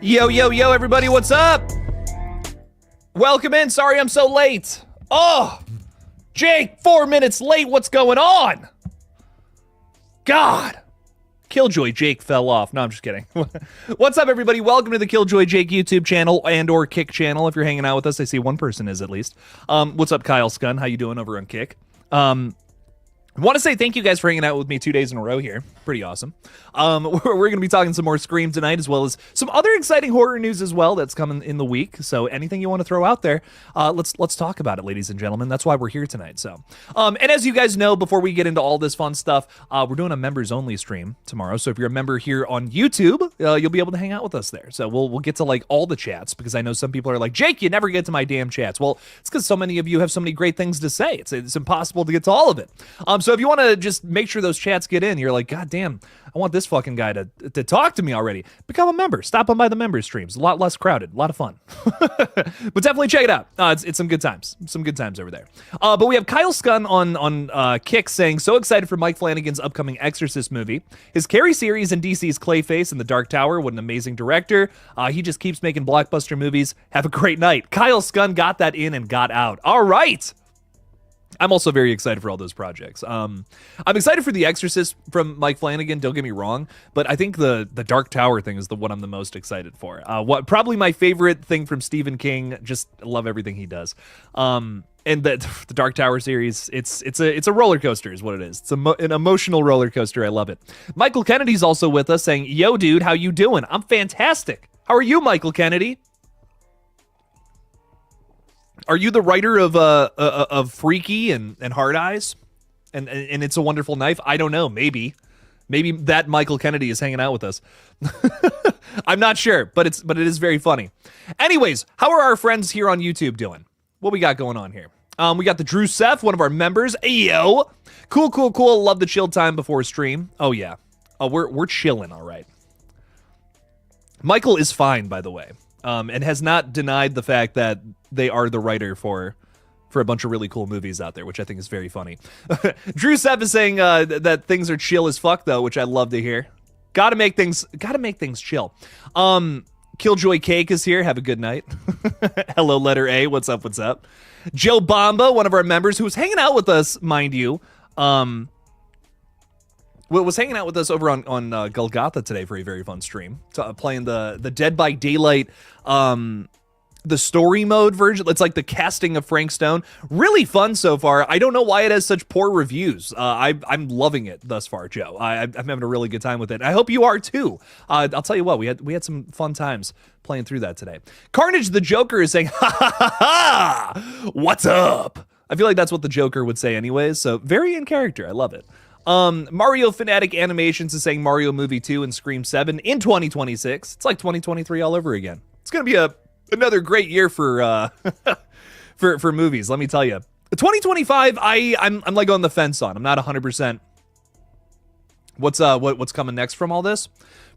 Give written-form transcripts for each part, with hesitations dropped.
Yo, yo, yo, everybody, what's up? Welcome in. Sorry I'm so late. Oh, Jake, 4 minutes late. What's going on? God. KillJoy Jake fell off. No, I'm just kidding. What's up, everybody? Welcome to the KillJoy Jake YouTube channel and or Kick channel. If you're hanging out with us, I see one person is at least. What's up, Kyle Scunn? How you doing over on Kick? I want to say thank you guys for hanging out with me 2 days in a row here. Pretty awesome. We're going to be talking some more Scream tonight, as well as some other exciting horror news as well that's coming in the week. So anything you want to throw out there, let's talk about it, ladies and gentlemen. That's why we're here tonight. So, and as you guys know, before we get into all this fun stuff, we're doing a members only stream tomorrow. So if you're a member here on YouTube, you'll be able to hang out with us there. So we'll get to like all the chats, because I know some people are like, Jake, you never get to my damn chats. Well, it's because so many of you have so many great things to say. It's impossible to get to all of it. So if you want to just make sure those chats get in, you're like, God damn, I want this fucking guy to talk to me already. Become a member. Stop on by the member streams. A lot less crowded. A lot of fun. But definitely check it out. It's some good times. Some good times over there. But we have Kyle Scunn on Kick saying, so excited for Mike Flanagan's upcoming Exorcist movie. His Carrie series and DC's Clayface and The Dark Tower. What an amazing director. He just keeps making blockbuster movies. Have a great night. Kyle Scunn got that in and got out. All right. I'm also very excited for all those projects. I'm excited for The Exorcist from Mike Flanagan, don't get me wrong, but I think the Dark Tower thing is the one I'm the most excited for. Probably my favorite thing from Stephen King, just love everything he does. And the Dark Tower series, it's a roller coaster is what it is. It's an emotional roller coaster. I love it. Michael Kennedy's also with us saying, yo, dude, how you doing? I'm fantastic. How are you, Michael Kennedy? Are you the writer of Freaky and Hard Eyes and It's a Wonderful Knife? I don't know. Maybe that Michael Kennedy is hanging out with us. I'm not sure, but it is very funny. Anyways, how are our friends here on YouTube doing? What we got going on here? We got the Drew Seth, one of our members. Yo, cool. Love the chill time before stream. Oh yeah, we're chilling. All right. Michael is fine, by the way. And has not denied the fact that they are the writer for a bunch of really cool movies out there, which I think is very funny. Drew Sepp is saying that things are chill as fuck, though, which I love to hear. Gotta make things chill. KillJoy Cake is here. Have a good night. Hello, letter A. What's up? Joe Bomba, one of our members who was hanging out with us, mind you. Was hanging out with us over on GullGotha today for a very fun stream, playing the Dead by Daylight, the story mode version. It's like the casting of Frank Stone. Really fun so far. I don't know why it has such poor reviews. I'm loving it thus far, Joe. I'm having a really good time with it. I hope you are too. I'll tell you what, we had some fun times playing through that today. Carnage the Joker is saying, ha ha ha ha, what's up? I feel like that's what the Joker would say anyways, so very in character. I love it. Mario Fanatic Animations is saying Mario Movie 2 and Scream 7 in 2026. It's like 2023 all over again. It's going to be another great year for for movies, let me tell you. 2025, I'm like on the fence on. I'm not 100%. What's coming next from all this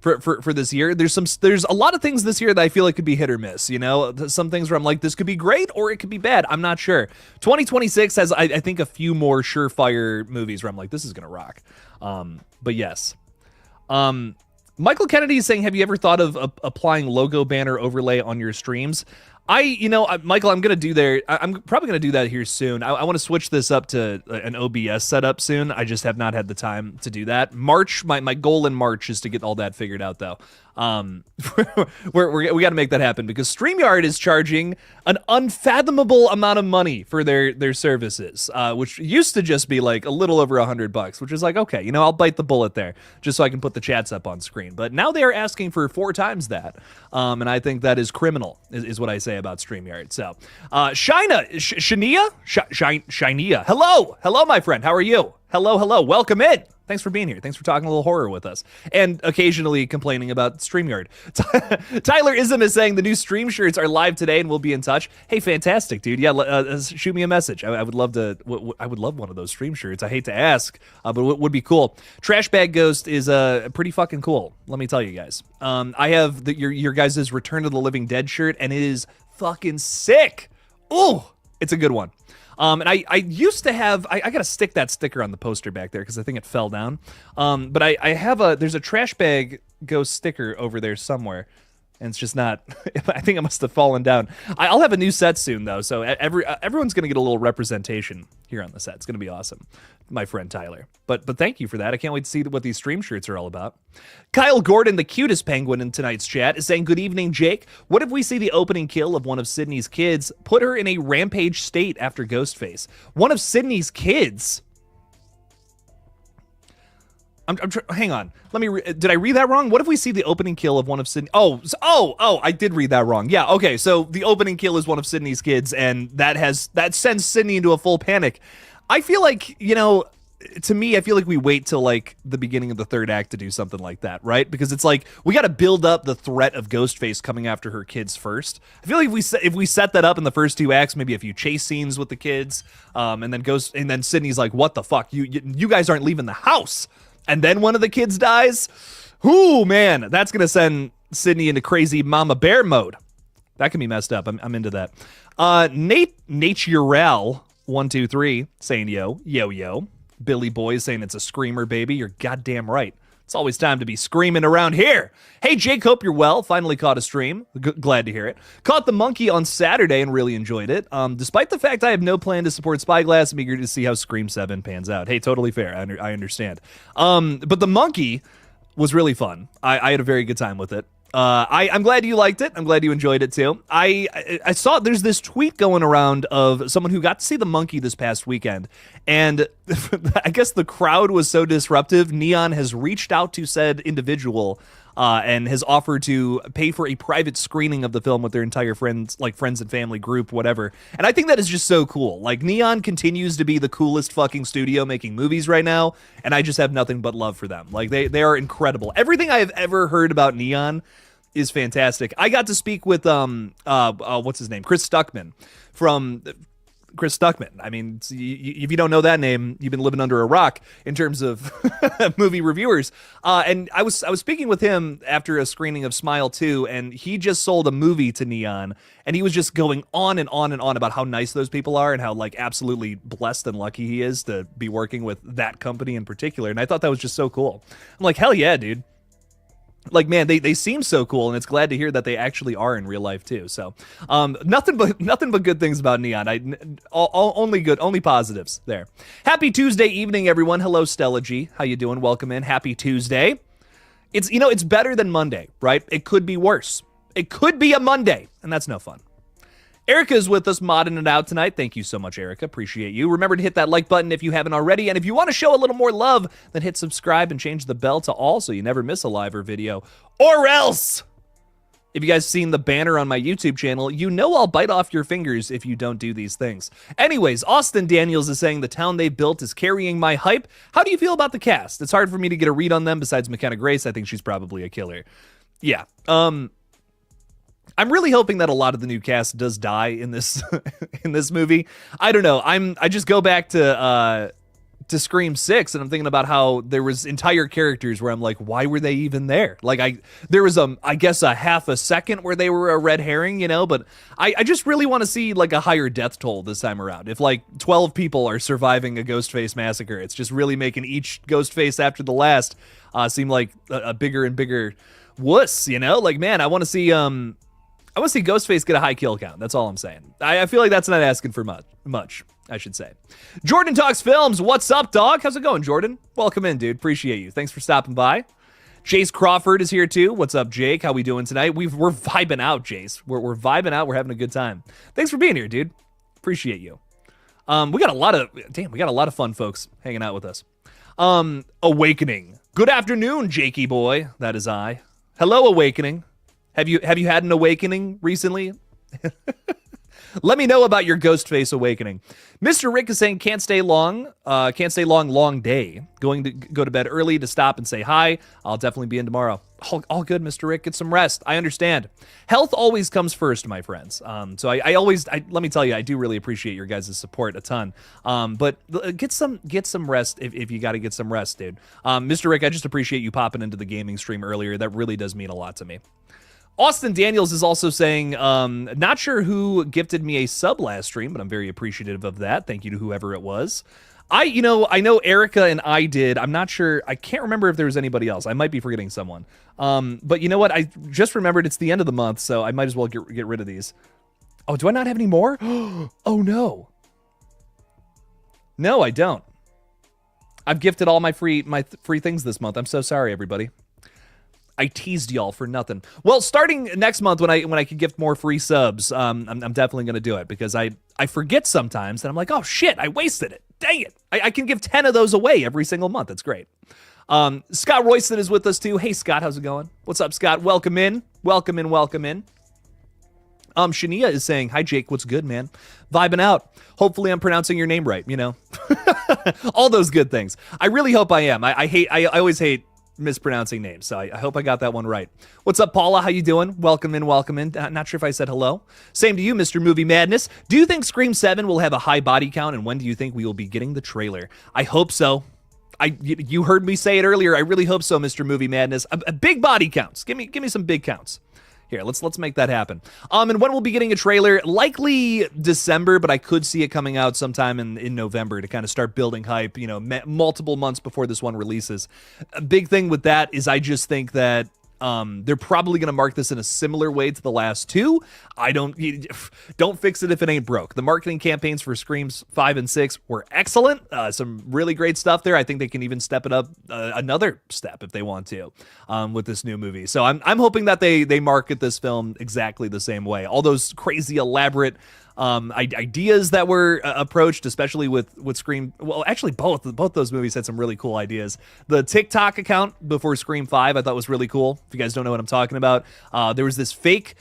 for this year? There's a lot of things this year that I feel like could be hit or miss, you know? Some things where I'm like, this could be great or it could be bad. I'm not sure. 2026 has, I think, a few more surefire movies where I'm like, this is gonna rock. But yes. Michael Kennedy is saying, have you ever thought of applying logo banner overlay on your streams? Michael, I'm probably gonna do that here soon. I want to switch this up to an OBS setup soon. I just have not had the time to do that. March, my goal in March is to get all that figured out, though. We got to make that happen, because StreamYard is charging an unfathomable amount of money for their services, which used to just be like a little over $100, which is like, okay, I'll bite the bullet there just so I can put the chats up on screen. But now they are asking for 4 times that, and I think that is criminal, is what I say about StreamYard. So, Shania, hello, my friend, how are you? Hello, welcome in. Thanks for being here. Thanks for talking a little horror with us. And occasionally complaining about StreamYard. Tyler Ism is saying the new stream shirts are live today and we'll be in touch. Hey, fantastic, dude. Yeah, shoot me a message. I would love one of those stream shirts. I hate to ask, but it would be cool. Trash Bag Ghost is pretty fucking cool. Let me tell you guys. I have your guys' Return of the Living Dead shirt, and it is fucking sick. Ooh, it's a good one. And I used to have, I got to stick that sticker on the poster back there because I think it fell down. But I have there's a Trash Bag Ghost sticker over there somewhere. and it's just not. I think it must have fallen down. I'll have a new set soon though, so everyone's gonna get a little representation here on the set. It's gonna be awesome, my friend Tyler. But thank you for that. I can't wait to see what these stream shirts are all about. Kyle Gordon, the cutest penguin in tonight's chat, is saying, "Good evening, Jake. What if we see the opening kill of one of Sydney's kids, put her in a rampage state after Ghostface? One of Sydney's kids." Hang on. Let me. Did I read that wrong? What if we see the opening kill of one of Sydney? Oh! I did read that wrong. Yeah. Okay. So the opening kill is one of Sydney's kids, and that sends Sydney into a full panic. I feel like, to me, I feel like we wait till like the beginning of the third act to do something like that, right? Because it's like we got to build up the threat of Ghostface coming after her kids first. I feel like if we set that up in the first two acts, maybe a few chase scenes with the kids, and then Sydney's like, "What the fuck? You guys aren't leaving the house." And then one of the kids dies. Ooh, man, that's gonna send Sydney into crazy mama bear mode. That can be messed up. I'm into that. Naturel 123 saying yo. Billy Boy saying it's a screamer, baby. You're goddamn right. It's always time to be screaming around here. Hey, Jake, hope you're well. Finally caught a stream. Glad to hear it. Caught the monkey on Saturday and really enjoyed it. Despite the fact I have no plan to support Spyglass, I'm eager to see how Scream 7 pans out. Hey, totally fair. I understand. But the monkey was really fun. I had a very good time with it. I'm glad you liked it. I'm glad you enjoyed it too. I saw there's this tweet going around of someone who got to see the monkey this past weekend, and I guess the crowd was so disruptive. Neon has reached out to said individual and has offered to pay for a private screening of the film with their entire friends and family group, whatever. And I think that is just so cool. Like, Neon continues to be the coolest fucking studio making movies right now, and I just have nothing but love for them. Like, they are incredible. Everything I have ever heard about Neon is fantastic. I got to speak with what's his name, Chris Stuckman from Chris Stuckman. I mean, if you don't know that name, you've been living under a rock in terms of movie reviewers. And I was speaking with him after a screening of Smile 2, and he just sold a movie to Neon, and he was just going on and on and on about how nice those people are and how like absolutely blessed and lucky he is to be working with that company in particular. And I thought that was just so cool. I'm like, hell yeah, dude. Like, man, they seem so cool, and it's glad to hear that they actually are in real life too. So, nothing but good things about Neon. Only positives there. Happy Tuesday evening, everyone. Hello, Stella G. How you doing? Welcome in. Happy Tuesday. It's better than Monday, right? It could be worse. It could be a Monday, and that's no fun. Erica is with us, modding it out tonight. Thank you so much, Erica. Appreciate you. Remember to hit that like button if you haven't already. And if you want to show a little more love, then hit subscribe and change the bell to all so you never miss a live or video. Or else, if you guys seen the banner on my YouTube channel, you know I'll bite off your fingers if you don't do these things. Anyways, Austin Daniels is saying the town they built is carrying my hype. How do you feel about the cast? It's hard for me to get a read on them. Besides McKenna Grace, I think she's probably a killer. Yeah. I'm really hoping that a lot of the new cast does die in this in this movie. I don't know. I just go back to Scream 6, and I'm thinking about how there was entire characters where I'm like, why were they even there? Like, there was I guess a half a second where they were a red herring, but I just really want to see like a higher death toll this time around. If like 12 people are surviving a Ghostface massacre, it's just really making each Ghostface after the last seem like a bigger and bigger wuss, Like, man, I want to see Ghostface get a high kill count. That's all I'm saying. I feel like that's not asking for much, I should say. Jordan Talks Films. What's up, dog? How's it going, Jordan? Welcome in, dude. Appreciate you. Thanks for stopping by. Jace Crawford is here, too. What's up, Jake? How we doing tonight? We're vibing out, Jace. We're vibing out. We're having a good time. Thanks for being here, dude. Appreciate you. We got a lot of fun folks hanging out with us. Awakening. Good afternoon, Jakey boy. That is I. Hello, Awakening. Have you had an awakening recently? Let me know about your Ghostface awakening. Mr. Rick is saying can't stay long, long day. Going to go to bed early to stop and say hi. I'll definitely be in tomorrow. All good, Mr. Rick. Get some rest. I understand. Health always comes first, my friends. So I always let me tell you, I do really appreciate your guys' support a ton. But get some rest if you got to get some rest, dude. Mr. Rick, I just appreciate you popping into the gaming stream earlier. That really does mean a lot to me. Austin Daniels is also saying, not sure who gifted me a sub last stream, but I'm very appreciative of that. Thank you to whoever it was. I know Erica and I did. I'm not sure. I can't remember if there was anybody else. I might be forgetting someone. But you know what? I just remembered it's the end of the month, so I might as well get rid of these. Oh, do I not have any more? Oh, no. No, I don't. I've gifted all my free things this month. I'm so sorry, everybody. I teased y'all for nothing. Well, starting next month when I can gift more free subs, I'm definitely going to do it because I forget sometimes and I'm like, oh shit, I wasted it. Dang it. I can give 10 of those away every single month. That's great. Scott Royston is with us too. Hey, Scott, how's it going? What's up, Scott? Welcome in. Welcome in. Welcome in. Shania is saying, hi, Jake. What's good, man? Vibing out. Hopefully I'm pronouncing your name right, you know? All those good things. I really hope I am. I always hate mispronouncing names, so I hope I got that one right. What's up, Paula? How you doing? Welcome in, welcome in. Not sure if I said hello. Same to you, Mr. Movie Madness. Do you think Scream 7 will have a high body count, and when do you think we will be getting the trailer? I hope so. You heard me say it earlier. I really hope so, Mr. Movie Madness. A big body counts. Give me some big counts. Here, let's make that happen. And when we'll be getting a trailer, likely December, but I could see it coming out sometime in November to kind of start building hype, you know, multiple months before this one releases. A big thing with that is I just think that they're probably going to mark this in a similar way to the last two. Don't fix it if it ain't broke. The marketing campaigns for Screams 5 and 6 were excellent. Some really great stuff there. I think they can even step it up another step if they want to with this new movie. So I'm hoping that they market this film exactly the same way. All those crazy elaborate ideas that were approached, especially with Scream. Well, actually, both those movies had some really cool ideas. The TikTok account before Scream 5, I thought was really cool. If you guys don't know what I'm talking about, there was this fake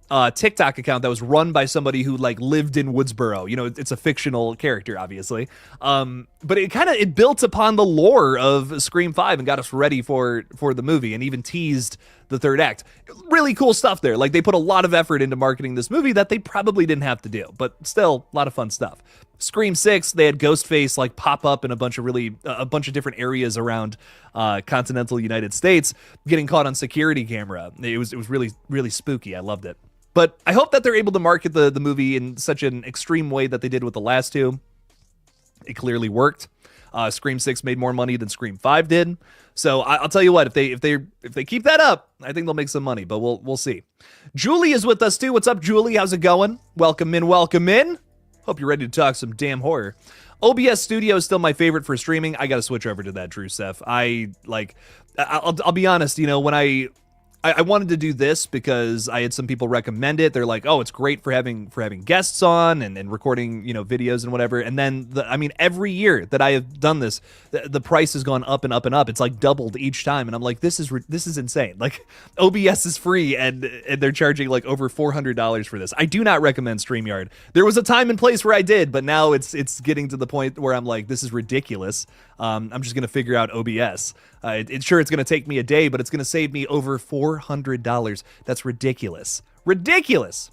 TikTok account that was run by somebody who like lived in Woodsboro. You know, it's a fictional character, obviously. But it built upon the lore of Scream 5 and got us ready for the movie and even teased the third act. Really cool stuff there. Like they put a lot of effort into marketing this movie that they probably didn't have to do, but still a lot of fun stuff. Scream 6, they had Ghostface like pop up in a bunch of different areas around continental United States, getting caught on security camera. It was really, really spooky. I loved it. But I hope that they're able to market the movie in such an extreme way that they did with the last two. It clearly worked. Scream 6 made more money than Scream 5 did. So I'll tell you what, if they keep that up, I think they'll make some money, but we'll see. Julie is with us too. What's up, Julie? How's it going? Welcome in, welcome in. Hope you're ready to talk some damn horror. OBS Studio is still my favorite for streaming. I got to switch over to that, Drew Seth. I'll be honest, you know, when I wanted to do this because I had some people recommend it. They're like, oh, it's great for having guests on and recording, you know, videos and whatever. And then, every year that I have done this, the price has gone up and up and up. It's like doubled each time. And I'm like, this is insane. Like OBS is free and they're charging like over $400 for this. I do not recommend StreamYard. There was a time and place where I did, but now it's getting to the point where I'm like, this is ridiculous. I'm just going to figure out OBS. It's going to take me a day, but it's going to save me over $400. That's ridiculous. Ridiculous.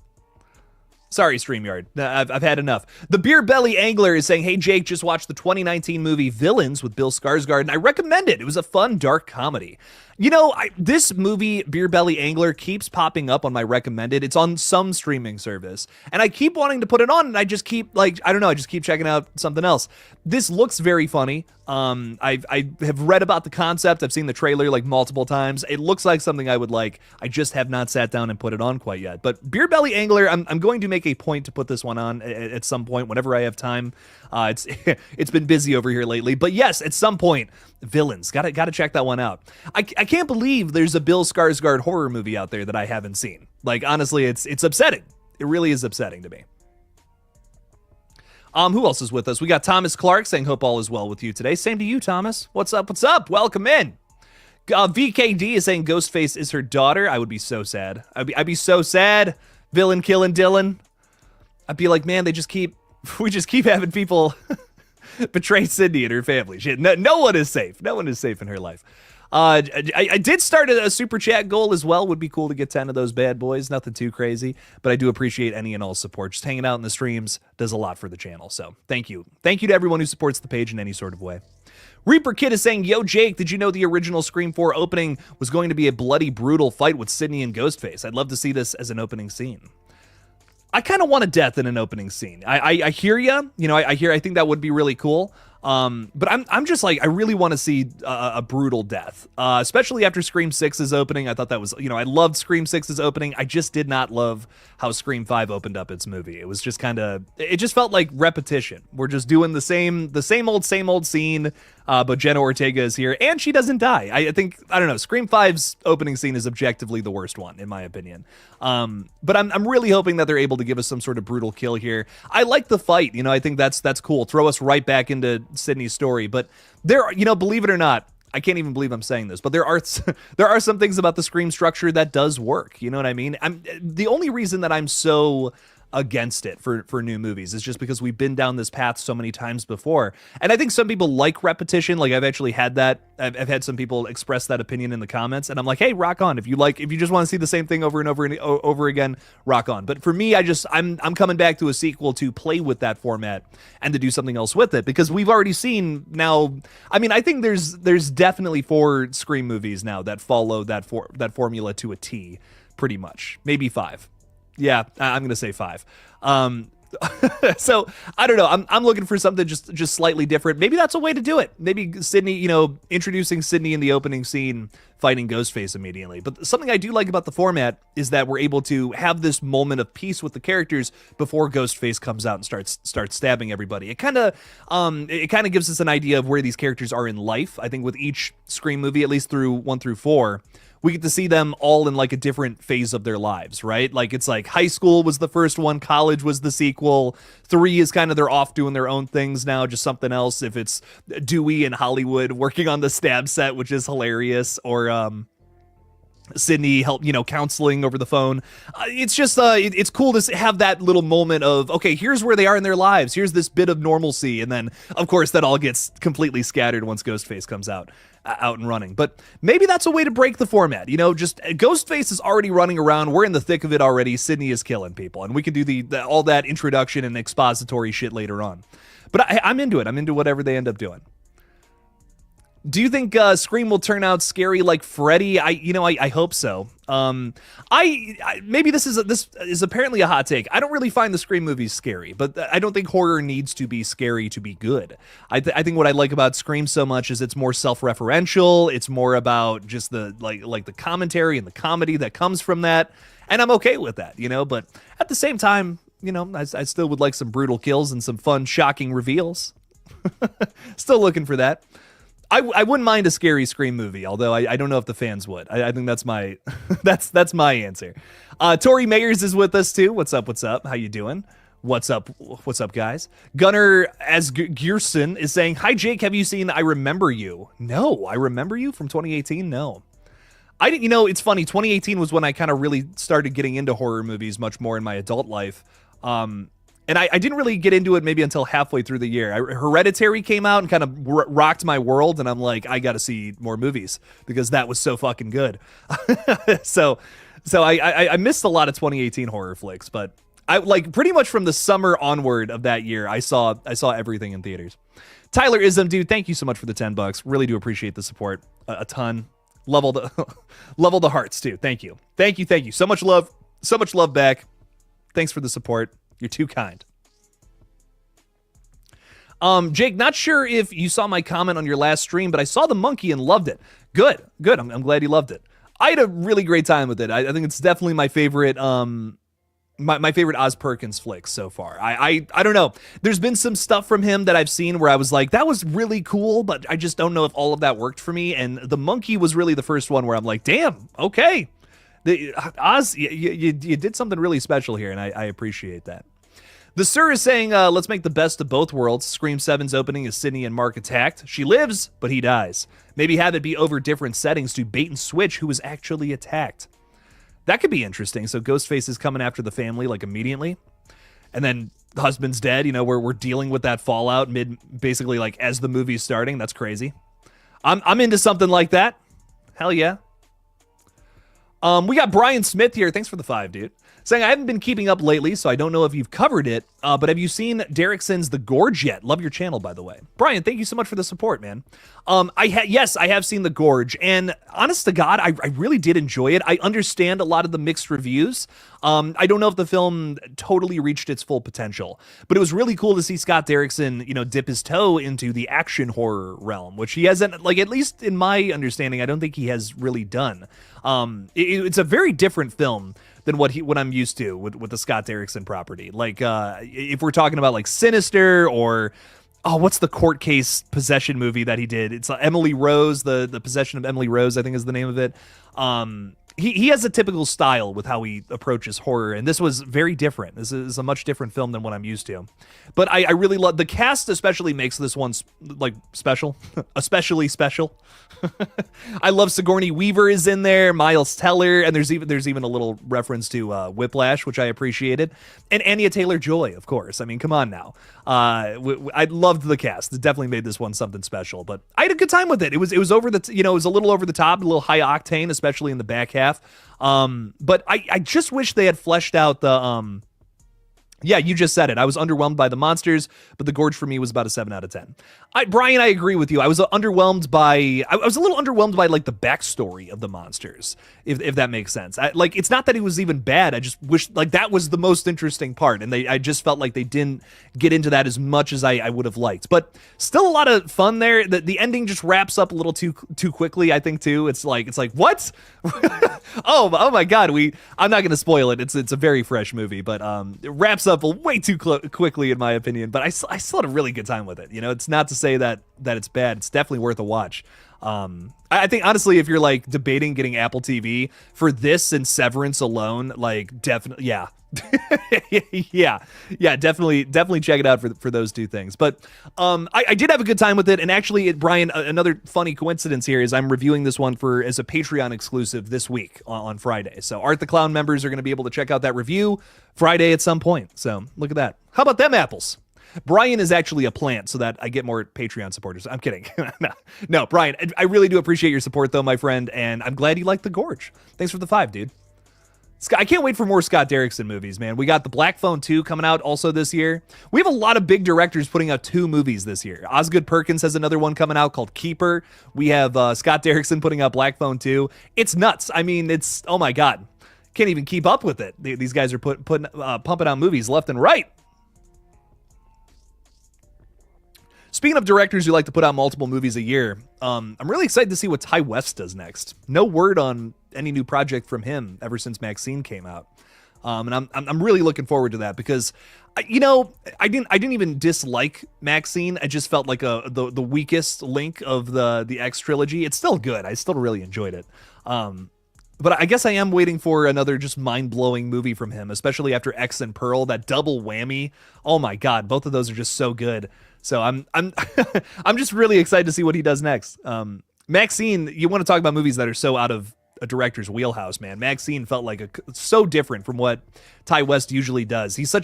Sorry, StreamYard. I've had enough. The Beer Belly Angler is saying, hey, Jake, just watched the 2019 movie Villains with Bill Skarsgård, and I recommend it. It was a fun, dark comedy. You know, this movie, Beer Belly Angler, keeps popping up on my recommended. It's on some streaming service, and I keep wanting to put it on, and I just keep, I just keep checking out something else. This looks very funny. I have read about the concept. I've seen the trailer, multiple times. It looks like something I would like. I just have not sat down and put it on quite yet. But Beer Belly Angler, I'm going to make a point to put this one on at some point, whenever I have time. It's been busy over here lately. But yes, at some point, Villains. Gotta check that one out. I can't believe there's a Bill Skarsgård horror movie out there that I haven't seen. Honestly, it's upsetting. It really is upsetting to me. Who else is with us? We got Thomas Clark saying, hope all is well with you today. Same to you, Thomas. What's up? What's up? Welcome in. VKD is saying Ghostface is her daughter. I would be so sad. I'd be so sad. Villain killing Dylan. I'd be like, man, we just keep having people betray Sydney and her family. Shit, no one is safe. No one is safe in her life. I did start a super chat goal as well. Would be cool to get 10 of those bad boys. Nothing too crazy, but I do appreciate any and all support. Just hanging out in the streams does a lot for the channel. So thank you. Thank you to everyone who supports the page in any sort of way. Reaper Kid is saying, yo, Jake, did you know the original Scream 4 opening was going to be a bloody, brutal fight with Sydney and Ghostface? I'd love to see this as an opening scene. I kind of want a death in an opening scene. I hear ya. You know, I think that would be really cool. But I'm just like, I really want to see a brutal death, especially after Scream 6's opening. I thought that was, I loved Scream 6's opening. I just did not love how Scream 5 opened up its movie. It was just it just felt like repetition. We're just doing the same old scene, but Jenna Ortega is here and she doesn't die. I don't know, Scream 5's opening scene is objectively the worst one, in my opinion. But I'm really hoping that they're able to give us some sort of brutal kill here. I like the fight, I think that's cool. Throw us right back into Sydney's story, but believe it or not, I can't even believe I'm saying this, but there are some things about the Scream structure that does work. You know what I mean? The only reason that I'm so against it for new movies is just because we've been down this path so many times before. And I think some people like repetition. Like I've actually had that. I've had some people express that opinion in the comments, and I'm like, hey, rock on. If you just want to see the same thing over and over and over again, rock on. But for me, I'm coming back to a sequel to play with that format and to do something else with it, because we've already seen now. I mean, I think there's definitely 4 Scream movies now that follow that formula to a T, pretty much. Maybe 5. Yeah, I'm going to say 5. So I don't know. I'm looking for something just slightly different. Maybe that's a way to do it. Maybe Sydney, introducing Sydney in the opening scene, fighting Ghostface immediately. But something I do like about the format is that we're able to have this moment of peace with the characters before Ghostface comes out and starts stabbing everybody. It kind of gives us an idea of where these characters are in life. I think with each Scream movie, at least through 1 through 4. We get to see them all in like a different phase of their lives, right? Like it's like high school was the first one, college was the sequel, 3 is kind of they're off doing their own things now, just something else. If it's Dewey in Hollywood working on the stab set, which is hilarious, or Sydney counseling over the phone. It's just it's cool to have that little moment of, okay, here's where they are in their lives, here's this bit of normalcy, and then of course that all gets completely scattered once Ghostface comes out and running. But maybe that's a way to break the format. Just Ghostface is already running around, we're in the thick of it already, Sydney is killing people, and we can do all that introduction and expository shit later on. But I'm into it. I'm into whatever they end up doing. Do you think Scream will turn out scary like Freddy? I hope so. Maybe this is apparently a hot take. I don't really find the Scream movies scary, but I don't think horror needs to be scary to be good. I think what I like about Scream so much is it's more self-referential. It's more about just the like the commentary and the comedy that comes from that, and I'm okay with that. But at the same time, I still would like some brutal kills and some fun, shocking reveals. Still looking for that. I wouldn't mind a scary Scream movie, although I don't know if the fans would. I think that's my that's my answer. Tori Mayers is with us too. What's up? How you doing? What's up, guys? Gunnar Asgerson is saying, hi, Jake, have you seen I Remember You? No, I Remember You from 2018? No. I didn't, it's funny, 2018 was when I kind of really started getting into horror movies much more in my adult life. And I didn't really get into it maybe until halfway through the year. Hereditary came out and kind of rocked my world, and I'm like, I got to see more movies because that was so fucking good. So I missed a lot of 2018 horror flicks, but I like pretty much from the summer onward of that year, I saw everything in theaters. Tyler Ism, dude, thank you so much for the $10. Really do appreciate the support a ton. Level the hearts too. Thank you. So much love back. Thanks for the support. You're too kind. Jake, not sure if you saw my comment on your last stream, but I saw the monkey and loved it. Good. I'm glad you loved it. I had a really great time with it. I think it's definitely my favorite, my favorite Oz Perkins flick so far. I don't know. There's been some stuff from him that I've seen where I was like, that was really cool, but I just don't know if all of that worked for me. And the monkey was really the first one where I'm like, damn, okay. Oz, you did something really special here, and I appreciate that. The Sir is saying, let's make the best of both worlds. Scream 7's opening is Sydney and Mark attacked. She lives, but he dies. Maybe have it be over different settings to bait and switch who was actually attacked. That could be interesting. So Ghostface is coming after the family, like, immediately. And then the husband's dead, we're dealing with that fallout basically, like, as the movie's starting. That's crazy. I'm into something like that. Hell yeah. We got Brian Smith here. Thanks for the 5, dude. Saying, I haven't been keeping up lately, so I don't know if you've covered it, but have you seen Derrickson's The Gorge yet? Love your channel, by the way. Brian, thank you so much for the support, man. Yes, I have seen The Gorge, and honest to God, I really did enjoy it. I understand a lot of the mixed reviews. I don't know if the film totally reached its full potential, but it was really cool to see Scott Derrickson, dip his toe into the action horror realm, which he hasn't, like, at least in my understanding, I don't think he has really done. It's a very different film than what I'm used to with the Scott Derrickson property. Like, if we're talking about like Sinister or, what's the court case possession movie that he did? It's Emily Rose, the possession of Emily Rose, I think is the name of it. He has a typical style with how he approaches horror, and this was very different. This is a much different film than what I'm used to. But I really love the cast, especially makes this one like special, especially special. I love Sigourney Weaver is in there, Miles Teller, and there's even a little reference to Whiplash, which I appreciated, and Anya Taylor-Joy, of course. I mean, come on now. I loved the cast. It definitely made this one something special. But I had a good time with it. It was over the it was a little over the top, a little high octane, especially in the back half. But I just wish they had fleshed out the yeah, you just said it. I was underwhelmed by the monsters, but The Gorge for me was about a 7 out of 10. Brian, I agree with you. I was underwhelmed by, I was a little underwhelmed by like the backstory of the monsters, if that makes sense. Like, it's not that it was even bad. I just wish like that was the most interesting part, and I just felt like they didn't get into that as much as I would have liked. But still a lot of fun there. The ending just wraps up a little too quickly, I think too. It's like what? oh my God. I'm not gonna spoil it. It's a very fresh movie, but it wraps up way too quickly in my opinion. But I still had a really good time with it. It's not to say that it's bad. It's definitely worth a watch. I think honestly, if you're like debating getting Apple TV for this and Severance alone, like definitely, yeah. yeah, definitely check it out for those two things. But I did have a good time with it, and actually, Brian, another funny coincidence here is I'm reviewing this one as a Patreon exclusive this week on Friday. So Art the Clown members are going to be able to check out that review Friday at some point. So look at that. How about them apples? Brian is actually a plant so that I get more Patreon supporters. I'm kidding. No, Brian, I really do appreciate your support though, my friend, and I'm glad you liked The Gorge. Thanks for the 5, dude. I can't wait for more Scott Derrickson movies, man. We got The Black Phone 2 coming out also this year. We have a lot of big directors putting out 2 movies this year. Osgood Perkins has another one coming out called Keeper. We have Scott Derrickson putting out Black Phone 2. It's nuts. I mean, it's, oh my God. Can't even keep up with it. These guys are pumping out movies left and right. Speaking of directors who like to put out multiple movies a year, I'm really excited to see what Ty West does next. No word on any new project from him ever since Maxine came out, and I'm really looking forward to that because, I didn't even dislike Maxine. I just felt like the weakest link of the X trilogy. It's still good. I still really enjoyed it. But I guess I am waiting for another just mind-blowing movie from him, especially after X and Pearl, that double whammy. Oh my God, both of those are just so good. So I'm I'm just really excited to see what he does next. Maxine, you want to talk about movies that are so out of a director's wheelhouse, man. Maxine felt like so different from what Ty West usually does. He likes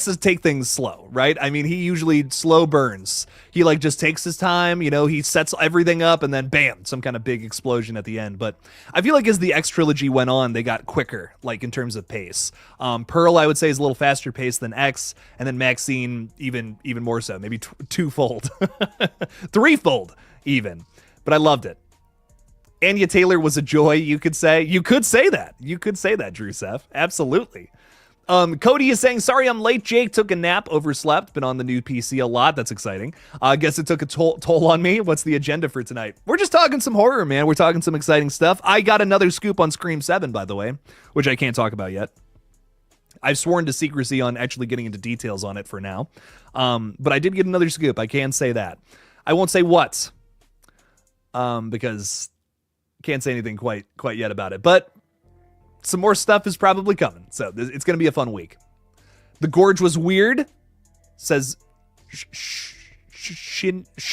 to take things slow, right? I mean, he usually slow burns. He like just takes his time, he sets everything up and then bam, some kind of big explosion at the end. But I feel like as the X trilogy went on, they got quicker, like in terms of pace. Pearl, I would say, is a little faster paced than X, and then Maxine even more so, maybe twofold, threefold even. But I loved it. Anya Taylor was a joy, you could say. You could say that, Drew Seth. Absolutely. Cody is saying, sorry I'm late, Jake. Took a nap, overslept. Been on the new PC a lot. That's exciting. I guess it took a toll on me. What's the agenda for tonight? We're just talking some horror, man. We're talking some exciting stuff. I got another scoop on Scream 7, by the way, which I can't talk about yet. I've sworn to secrecy on actually getting into details on it for now. But I did get another scoop. I can say that. I won't say what. Because can't say anything quite yet about it, but some more stuff is probably coming. So it's going to be a fun week. The Gorge was weird, says Shinya.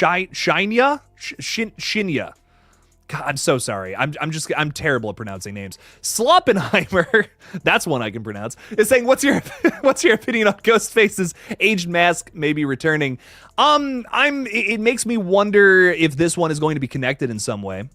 God, I'm so sorry. I'm terrible at pronouncing names. Sloppenheimer, that's one I can pronounce, is saying, what's your opinion on Ghostface's aged mask maybe returning? It makes me wonder if this one is going to be connected in some way.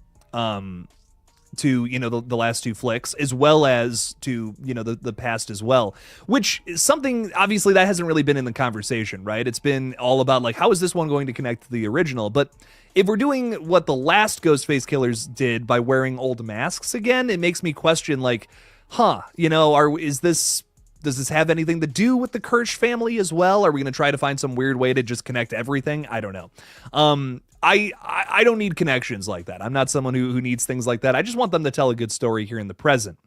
to, you know, the last two flicks, as well as to, you know, the past as well, which is something obviously that hasn't really been in the conversation, right? It's been all about like, how is this one going to connect to the original? But if we're doing what the last Ghostface killers did by wearing old masks again, it makes me question like, you know, does this have anything to do with the Kirsch family as well? Are we going to try to find some weird way to just connect everything? I don't know. I don't need connections like that. I'm not someone who needs things like that. I just want them to tell a good story here in the present.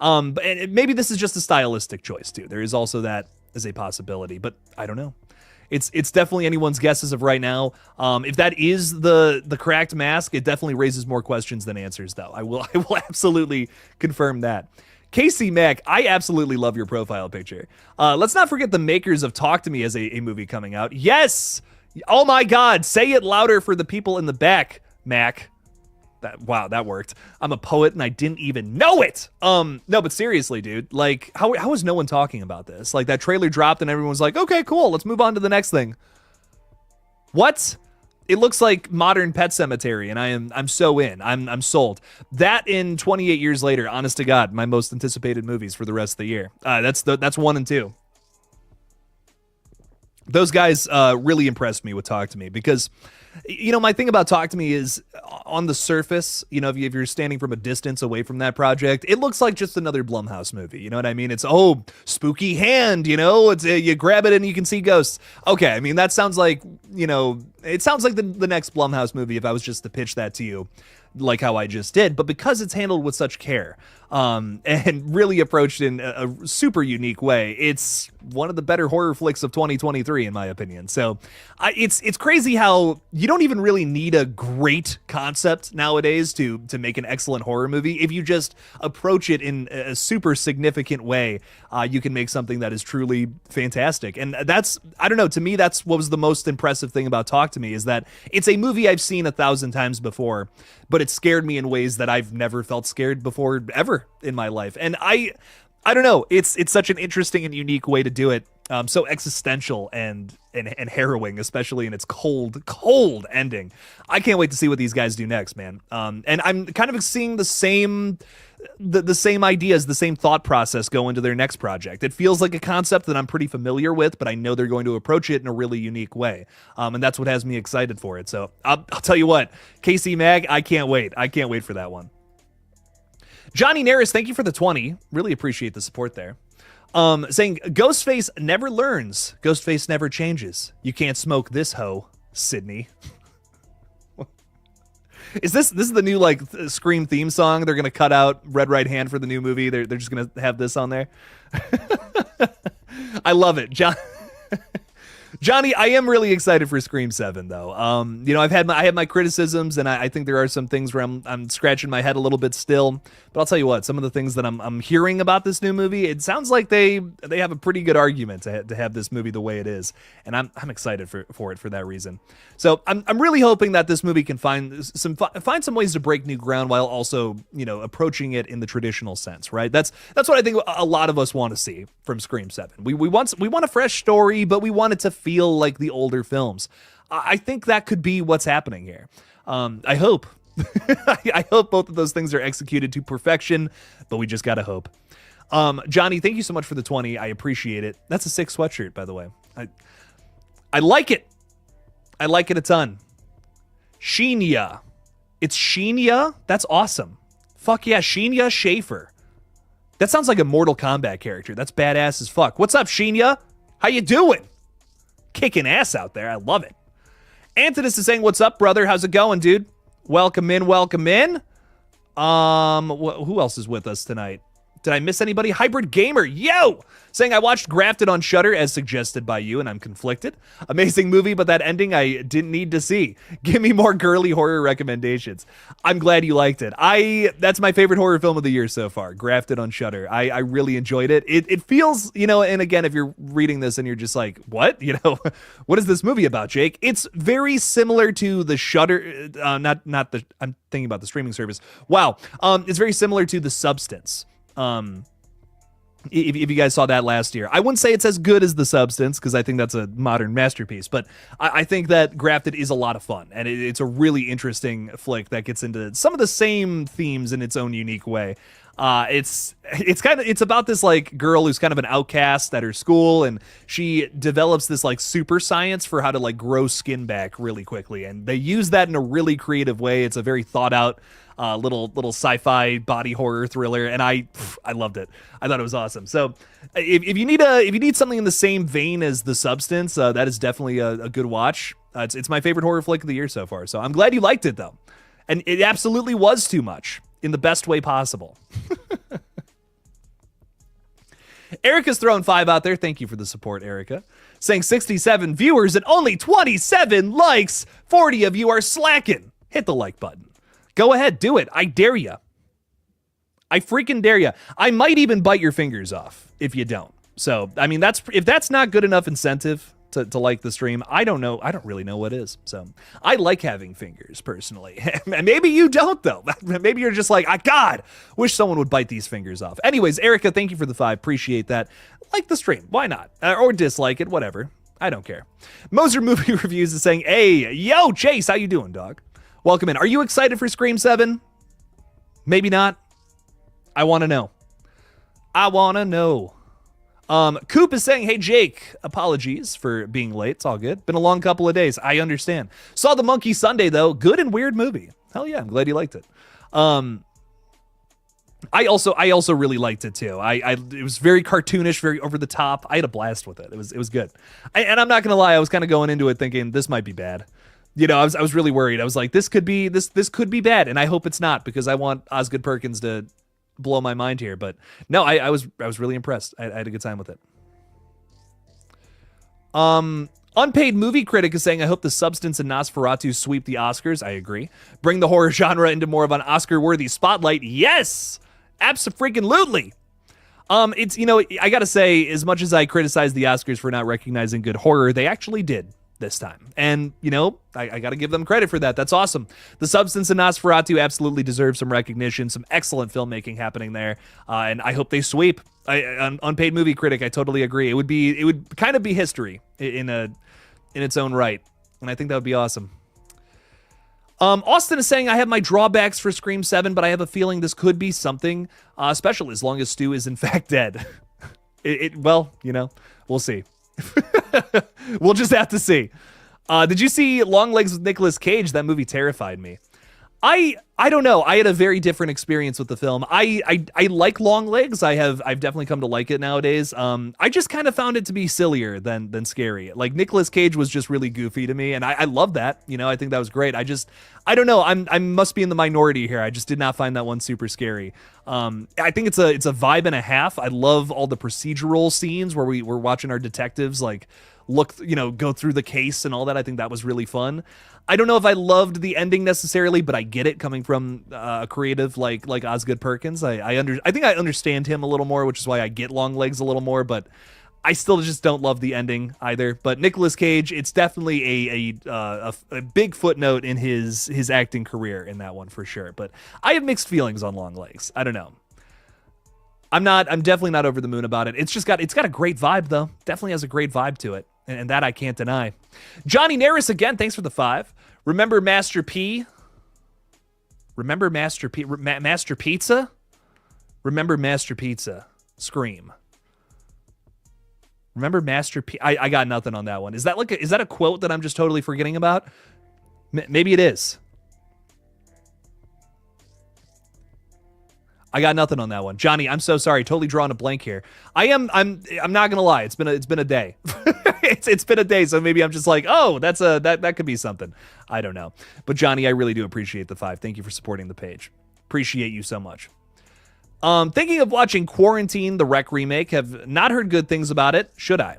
And maybe this is just a stylistic choice too. There is also that as a possibility, but I don't know. It's definitely anyone's guess as of right now. If that is the correct mask, it definitely raises more questions than answers, though. I will absolutely confirm that. Casey Mack, I absolutely love your profile picture. Let's not forget the makers of Talk to Me as a movie coming out. Yes! Oh my God, say it louder for the people in the back, Mac. Wow, that worked. I'm a poet and I didn't even know it. No, but seriously, dude, like, how is no one talking about this? Like, that trailer dropped and everyone's like, okay, cool, let's move on to the next thing. What? It looks like Modern Pet Cemetery, and I'm so in. I'm sold. That in 28 years later, honest to God, my most anticipated movies for the rest of the year. That's 1 and 2. Those guys really impressed me with Talk to Me because, you know, my thing about Talk to Me is on the surface, you know, if you're standing from a distance away from that project, it looks like just another Blumhouse movie. You know what I mean? It's, oh, spooky hand, you know, it's you grab it and you can see ghosts. Okay, I mean, that sounds like, you know, it sounds like the next Blumhouse movie if I was just to pitch that to you like how I just did. But because it's handled with such care and really approached in a super unique way, it's one of the better horror flicks of 2023, in my opinion. So it's crazy how you don't even really need a great concept nowadays to make an excellent horror movie. If you just approach it in a super significant way, you can make something that is truly fantastic. And that's, I don't know, to me, that's what was the most impressive thing about Talk to Me, is that it's a movie I've seen 1,000 times before, but it scared me in ways that I've never felt scared before ever in my life. And I don't know, it's such an interesting and unique way to do it. So existential and harrowing, especially in its cold ending. I can't wait to see what these guys do next, man. And I'm kind of seeing the same ideas, the same thought process go into their next project. It feels like a concept that I'm pretty familiar with, but I know they're going to approach it in a really unique way. And that's what has me excited for it. So I'll tell you what, KC Mag, I can't wait. I can't wait for that one. Johnny Naris, thank you for the 20. Really appreciate the support there. Saying Ghostface never learns. Ghostface never changes. You can't smoke this hoe, Sydney. Is this the new like Scream theme song? They're gonna cut out Red Right Hand for the new movie. They're just gonna have this on there. I love it, Johnny, I am really excited for Scream 7, though. You know, I have my criticisms, and I think there are some things where I'm scratching my head a little bit still. But I'll tell you what, some of the things that I'm hearing about this new movie, it sounds like they have a pretty good argument to have this movie the way it is, and I'm excited for it for that reason. So I'm really hoping that this movie can find some ways to break new ground while also, you know, approaching it in the traditional sense, right? That's what I think a lot of us want to see from Scream 7. We want a fresh story, but we want it to feel like the older films. I think that could be what's happening here. I hope. I hope both of those things are executed to perfection, but we just gotta hope. Johnny, thank you so much for the 20. I appreciate it. That's a sick sweatshirt, by the way. I like it. I like it a ton. Sheenya. It's Sheenya? That's awesome. Fuck yeah, Sheenya Schaefer. That sounds like a Mortal Kombat character. That's badass as fuck. What's up, Sheenya? How you doing? Kicking ass out there. I love it. Antinous is saying, what's up, brother? How's it going, dude? Welcome in, welcome in. Who else is with us tonight? Did I miss anybody? Hybrid Gamer, yo! Saying, I watched Grafted on Shudder as suggested by you, and I'm conflicted. Amazing movie, but that ending I didn't need to see. Give me more girly horror recommendations. I'm glad you liked it. That's my favorite horror film of the year so far, Grafted on Shudder. I really enjoyed it. It feels, you know, and again, if you're reading this and you're just like, what? You know, what is this movie about, Jake? It's very similar to the Shudder, I'm thinking about the streaming service. Wow. It's very similar to The Substance. If you guys saw that last year. I wouldn't say it's as good as The Substance, because I think that's a modern masterpiece, but I think that Grafted is a lot of fun, and it's a really interesting flick that gets into some of the same themes in its own unique way. It's about this like girl who's kind of an outcast at her school, and she develops this like super science for how to like grow skin back really quickly, and they use that in a really creative way. It's a very thought out little sci-fi body horror thriller, and I loved it. I thought it was awesome. So if you need something in the same vein as The Substance, that is definitely a good watch. It's my favorite horror flick of the year so far. So I'm glad you liked it though, and it absolutely was too much in the best way possible. Erica's throwing 5 out there. Thank you for the support, Erica. Saying 67 viewers and only 27 likes. 40 of you are slacking. Hit the like button. Go ahead, do it. I dare you. I freaking dare you. I might even bite your fingers off if you don't. So, I mean, if that's not good enough incentive to like the stream, I don't know. I don't really know what is. So, I like having fingers, personally. Maybe you don't, though. Maybe you're just like, God, wish someone would bite these fingers off. Anyways, Erica, thank you for the 5. Appreciate that. Like the stream. Why not? Or dislike it, whatever. I don't care. Moser Movie Reviews is saying, hey, yo, Chase, how you doing, dog? Welcome in. Are you excited for Scream 7? Maybe not. I want to know. I want to know. Coop is saying, hey, Jake, apologies for being late. It's all good. Been a long couple of days. I understand. Saw The Monkey Sunday, though. Good and weird movie. Hell yeah, I'm glad you liked it. I also really liked it, too. It was very cartoonish, very over the top. I had a blast with it. It was good. And I'm not going to lie, I was kind of going into it thinking this might be bad. You know, I was really worried. I was like, this could be could be bad, and I hope it's not, because I want Osgood Perkins to blow my mind here. But no, I was really impressed. I had a good time with it. Unpaid Movie Critic is saying, I hope The Substance and Nosferatu sweep the Oscars. I agree. Bring the horror genre into more of an Oscar-worthy spotlight. Yes, abso-freaking-lutely. It's, you know, I gotta say, as much as I criticize the Oscars for not recognizing good horror, they actually did this time. And, you know, I got to give them credit for that. That's awesome. The Substance and Nosferatu absolutely deserve some recognition, some excellent filmmaking happening there. And I hope they sweep. Unpaid Movie Critic, I totally agree. It would kind of be history in its own right. And I think that would be awesome. Austin is saying, I have my drawbacks for Scream 7, but I have a feeling this could be something special as long as Stu is in fact dead. Well, you know, we'll see. We'll just have to see. Did you see Long Legs with Nicolas Cage? That movie terrified me. I don't know. I had a very different experience with the film. I like Long Legs. I've definitely come to like it nowadays. I just kind of found it to be sillier than scary. Like Nicolas Cage was just really goofy to me, and I love that. You know, I think that was great. I don't know. I must be in the minority here. I just did not find that one super scary. I think it's a vibe and a half. I love all the procedural scenes where we're watching our detectives like go through the case and all that. I think that was really fun. I don't know if I loved the ending necessarily, but I get it coming from a creative like Osgood Perkins. I think I understand him a little more, which is why I get Long Legs a little more, but I still just don't love the ending either. But Nicolas Cage, it's definitely a big footnote in his acting career in that one for sure. But I have mixed feelings on Long Legs. I don't know. I'm definitely not over the moon about it. It's got a great vibe though. Definitely has a great vibe to it. And that I can't deny. Johnny Naris again, thanks for the 5. Remember Master P? Remember Master P? Master Pizza? Remember Master Pizza? Scream. Remember Master P? I got nothing on that one. Is that a quote that I'm just totally forgetting about? Maybe it is. I got nothing on that one. Johnny, I'm so sorry. Totally drawing a blank here. I'm not gonna lie. It's been a day. it's been a day, so maybe I'm just like, oh, that could be something. I don't know. But Johnny, I really do appreciate the 5. Thank you for supporting the page. Appreciate you so much. Thinking of watching Quarantine, the Rec remake. Have not heard good things about it. Should I?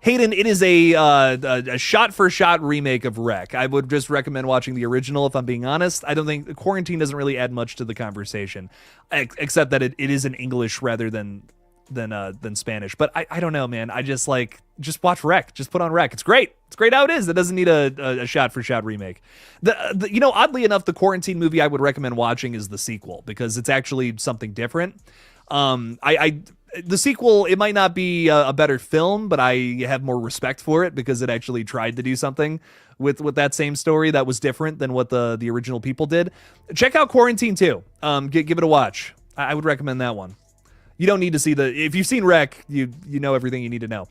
Hayden, it is a shot-for-shot remake of Rec. I would just recommend watching the original, if I'm being honest. I don't think Quarantine doesn't really add much to the conversation, except that it is in English rather than Spanish. But I don't know, man. I just watch Rec. Just put on Rec. It's great. It's great how it is. It doesn't need a shot-for-shot remake. Oddly enough, the Quarantine movie I would recommend watching is the sequel, because it's actually something different. the sequel, it might not be a better film, but I have more respect for it because it actually tried to do something with that same story that was different than what the original people did. Check out Quarantine 2. Give it a watch. I would recommend that one. You don't need to see if you've seen Rec, you know everything you need to know.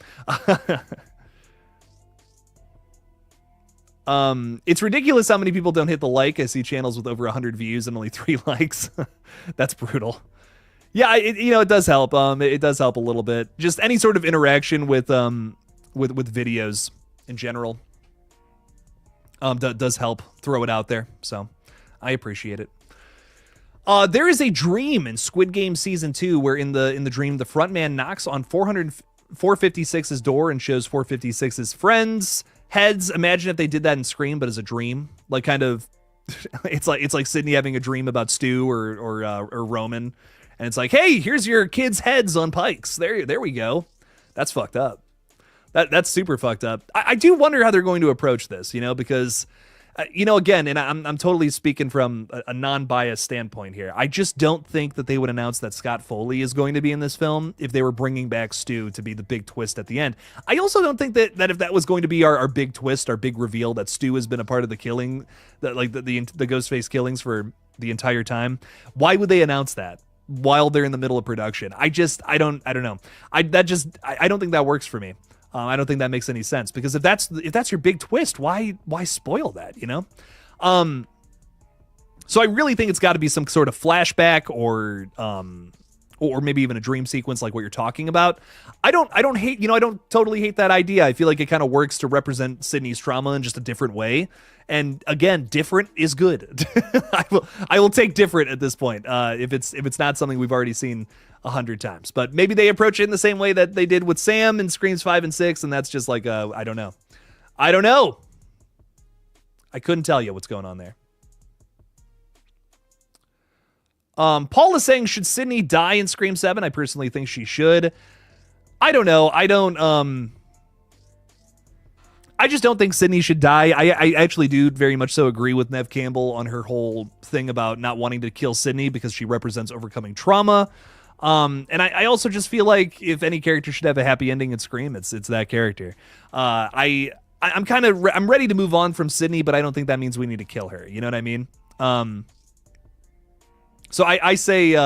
It's ridiculous how many people don't hit the like. I see channels with over 100 views and only 3 likes. That's brutal. Yeah, it does help. It does help a little bit. Just any sort of interaction with videos in general does help. Throw it out there. So I appreciate it. There is a dream in Squid Game Season 2 where in the dream, the front man knocks on 456's door and shows 456's friends' heads. Imagine if they did that in Scream, but as a dream. Like, kind of, it's like Sydney having a dream about Stu or Roman. And it's like, hey, here's your kids' heads on pikes. There we go. That's fucked up. That's super fucked up. I do wonder how they're going to approach this, because... again, and I'm totally speaking from a non-biased standpoint here. I just don't think that they would announce that Scott Foley is going to be in this film if they were bringing back Stu to be the big twist at the end. I also don't think that if that was going to be our big twist, our big reveal that Stu has been a part of the killing, that like the Ghostface killings for the entire time, why would they announce that while they're in the middle of production? I don't know. I don't think that works for me. I don't think that makes any sense because if that's your big twist, why spoil that, So I really think it's got to be some sort of flashback or maybe even a dream sequence like what you're talking about. I don't totally hate that idea. I feel like it kind of works to represent Sydney's trauma in just a different way. And again, different is good. I will take different at this point. If it's not something we've already seen 100 times, but maybe they approach it in the same way that they did with Sam in Screams 5 and 6. And that's just like, I don't know. I couldn't tell you what's going on there. Paul is saying, should Sydney die in Scream 7? I personally think she should. I don't know. I just don't think Sydney should die. I actually do very much so agree with Nev Campbell on her whole thing about not wanting to kill Sydney because she represents overcoming trauma. And I also just feel like if any character should have a happy ending in Scream, it's that character. I'm ready to move on from Sydney, but I don't think that means we need to kill her. You know what I mean? So I say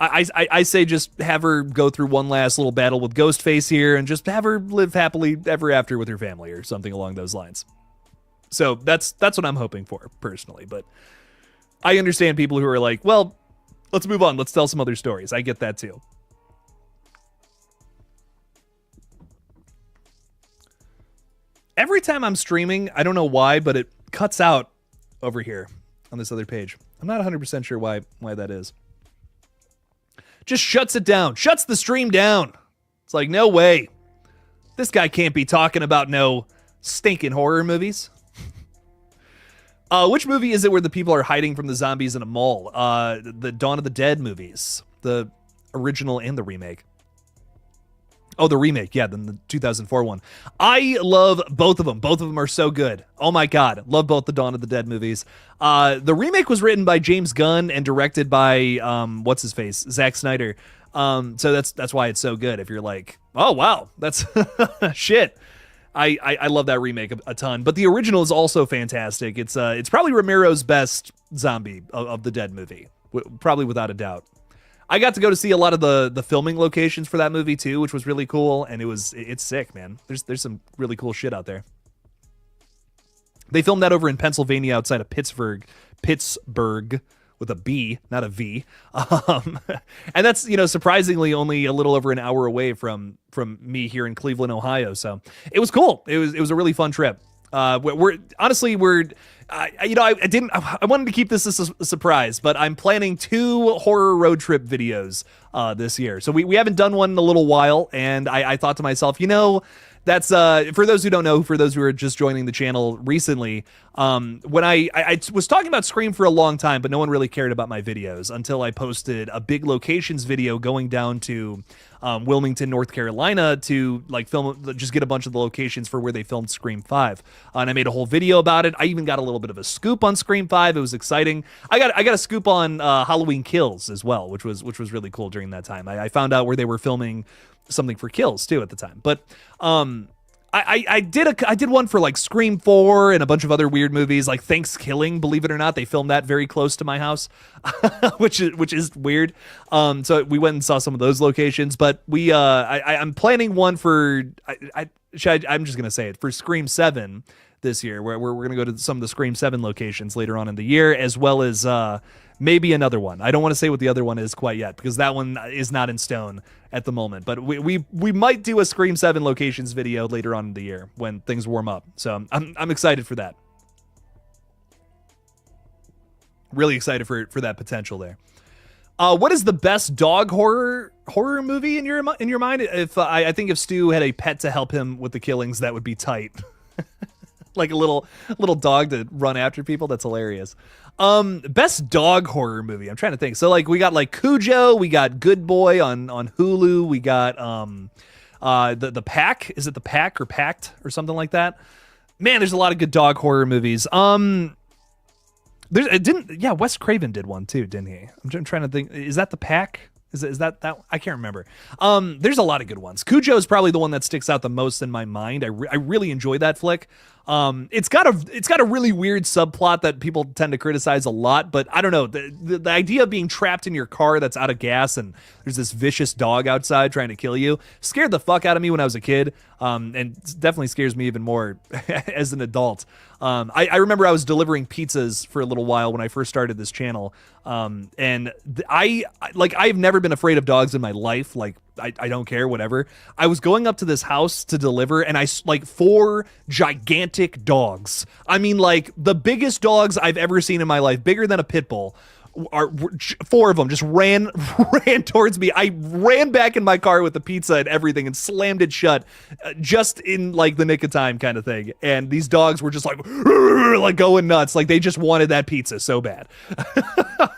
I say just have her go through one last little battle with Ghostface here and just have her live happily ever after with her family or something along those lines. So that's what I'm hoping for personally, but I understand people who are like, well, let's move on. Let's tell some other stories. I get that too. Every time I'm streaming, I don't know why, but it cuts out over here on this other page. I'm not 100% sure why that is. Just shuts it down. Shuts the stream down. It's like, no way. This guy can't be talking about no stinking horror movies. Which movie is it where the people are hiding from the zombies in a mall? The Dawn of the Dead movies. The original and the remake. Oh, the remake. Yeah, then the 2004 one. I love both of them. Both of them are so good. Oh my God. Love both the Dawn of the Dead movies. The remake was written by James Gunn and directed by, what's his face? Zack Snyder. So that's why it's so good. If you're like, oh wow, that's shit. I love that remake a ton, but the original is also fantastic. It's probably Romero's best zombie of the Dead movie, probably without a doubt. I got to go to see a lot of the filming locations for that movie too, which was really cool, and it's sick, man. There's some really cool shit out there. They filmed that over in Pennsylvania outside of Pittsburgh with a B, not a V. And that's, surprisingly only a little over an hour away from me here in Cleveland, Ohio. So it was cool. It was a really fun trip. I wanted to keep this a surprise, but I'm planning 2 horror road trip videos this year. So we haven't done one in a little while, and I thought to myself, That's for those who don't know, for those who are just joining the channel recently, when I was talking about Scream for a long time, but no one really cared about my videos until I posted a big locations video going down to Wilmington, North Carolina to like film, just get a bunch of the locations for where they filmed Scream 5. And I made a whole video about it. I even got a little bit of a scoop on Scream 5. It was exciting. I got a scoop on Halloween Kills as well, which was really cool during that time. I found out where they were filming something for Kills too at the time. But I did one for like Scream 4 and a bunch of other weird movies like Thanksgiving, believe it or not. They filmed that very close to my house, which is weird. So we went and saw some of those locations, but I'm planning one for I'm just gonna say it, for Scream 7 this year, where we're gonna go to some of the Scream 7 locations later on in the year, as well as maybe another one. I don't want to say what the other one is quite yet because that one is not in stone at the moment. But we might do a Scream 7 locations video later on in the year when things warm up. So I'm excited for that. Really excited for that potential there. What is the best dog horror movie in your mind? If I think if Stu had a pet to help him with the killings, that would be tight. Like a little dog to run after people. That's hilarious. Best dog horror movie. I'm trying to think. So like we got like Cujo, we got Good Boy on Hulu, we got the Pack. Is it the Pack or Pact or something like that? Man, there's a lot of good dog horror movies. Wes Craven did one too, didn't he? I'm trying to think. Is that the Pack? Is that I can't remember. There's a lot of good ones. Cujo is probably the one that sticks out the most in my mind. I really enjoy that flick. It's got a really weird subplot that people tend to criticize a lot, but I don't know, the idea of being trapped in your car that's out of gas and there's this vicious dog outside trying to kill you scared the fuck out of me when I was a kid, and definitely scares me even more as an adult. I remember I was delivering pizzas for a little while when I first started this channel, and I've never been afraid of dogs in my life. Like I don't care, whatever. I was going up to this house to deliver, and like 4 gigantic dogs. I mean, like the biggest dogs I've ever seen in my life, bigger than a pit bull. 4 of them just ran towards me. I ran back in my car with the pizza and everything and slammed it shut, just in like the nick of time kind of thing. And these dogs were just like going nuts. Like they just wanted that pizza so bad.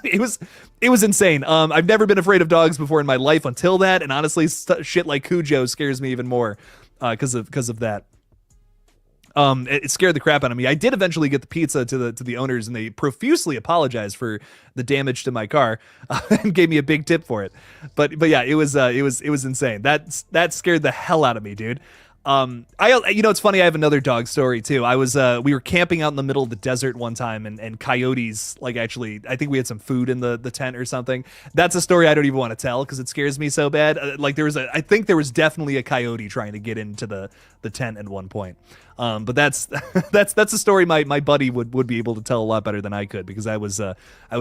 It was insane. I've never been afraid of dogs before in my life until that. And honestly, shit like Cujo scares me even more because of that. It scared the crap out of me. I did eventually get the pizza to the owners, and they profusely apologized for the damage to my car and gave me a big tip for it. But yeah, it was insane. That scared the hell out of me, dude. It's funny. I have another dog story too. We were camping out in the middle of the desert one time, and coyotes, like, actually, I think we had some food in the tent or something. That's a story I don't even want to tell because it scares me so bad. I think there was definitely a coyote trying to get into the tent at one point. But that's a story my buddy would be able to tell a lot better than I could because I was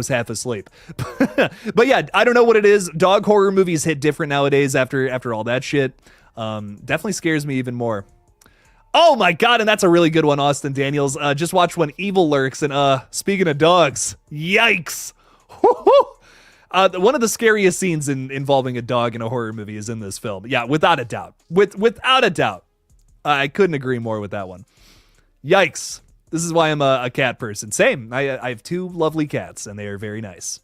half asleep. But yeah, I don't know what it is. Dog horror movies hit different nowadays after all that shit. Definitely scares me even more. Oh my god, and that's a really good one, Austin Daniels. Just watched When Evil Lurks, and speaking of dogs, yikes. One of the scariest scenes involving a dog in a horror movie is in this film. Yeah, without a doubt. Without a doubt. I couldn't agree more with that one. Yikes. This is why I'm a cat person. Same. I have 2 lovely cats, and they are very nice.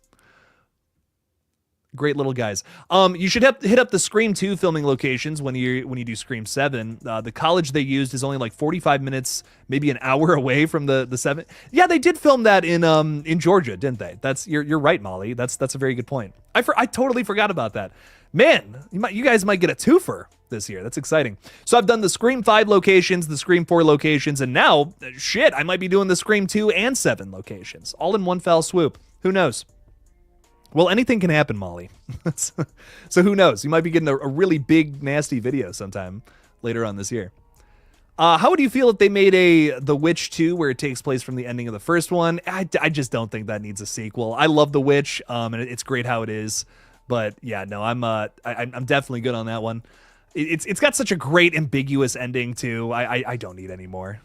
Great little guys. You should hit up the Scream 2 filming locations when you do Scream 7. The college they used is only like 45 minutes, maybe an hour away from the 7. Yeah, they did film that in Georgia, didn't they? You're right, Molly. That's a very good point. I totally forgot about that. Man, you guys might get a twofer this year. That's exciting. So I've done the Scream 5 locations, the Scream 4 locations, and now, shit, I might be doing the Scream 2 and 7 locations, all in one fell swoop. Who knows? Well, anything can happen, Molly. So who knows? You might be getting a really big, nasty video sometime later on this year. How would you feel if they made The Witch 2 where it takes place from the ending of the first one? I just don't think that needs a sequel. I love The Witch, and it's great how it is. But yeah, no, I'm definitely good on that one. It's got such a great ambiguous ending too. I don't need any more.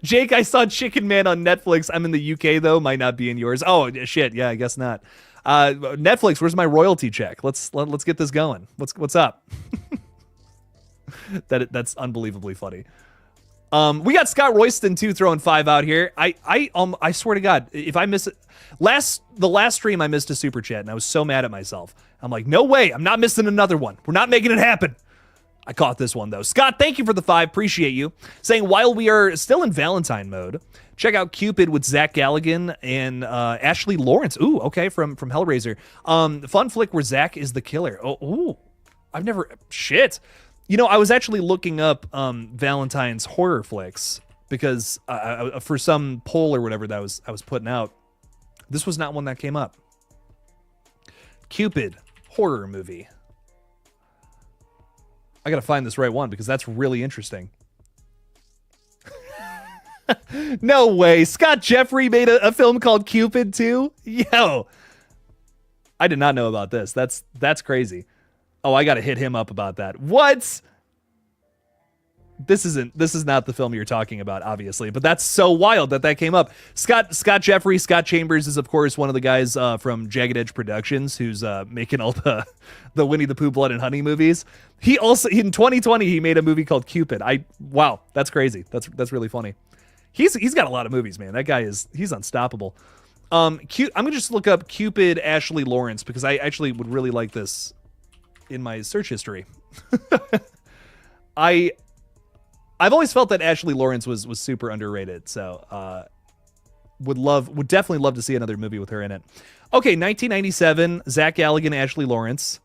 Jake, I saw Chicken Man on Netflix. I'm in the UK though, might not be in yours. Oh shit, yeah, I guess not. Netflix, where's my royalty check? Let's get this going. What's up? That's unbelievably funny. We got Scott Royston too throwing 5 out here. I swear to God, if I miss it, the last stream I missed a super chat and I was so mad at myself. I'm like, no way, I'm not missing another one. We're not making it happen. I caught this one though. Scott, thank you for the 5. Appreciate you. Saying while we are still in Valentine mode, check out Cupid with Zach Galligan and Ashley Lawrence. Ooh, okay, from Hellraiser. Fun flick where Zach is the killer. Oh, I've never shit. You know, I was actually looking up Valentine's horror flicks because for some poll or whatever that I was putting out, this was not one that came up. Cupid horror movie. I gotta find this right one because that's really interesting. No way. Scott Jeffrey made a film called Cupid too? Yo. I did not know about this. That's crazy. Oh, I gotta hit him up about that. What? This is not the film you're talking about, obviously, but that's so wild that came up. Scott Jeffrey, Scott Chambers is of course one of the guys from Jagged Edge Productions who's making all the Winnie the Pooh Blood and Honey movies. He also in 2020 he made a movie called Cupid. Wow, that's crazy. That's really funny. He's got a lot of movies, man. That guy he's unstoppable. I'm gonna just look up Cupid Ashley Lawrence because I actually would really like this in my search history. I've always felt that Ashley Lawrence was super underrated, so would definitely love to see another movie with her in it. Okay, 1997, Zach Galligan, Ashley Lawrence.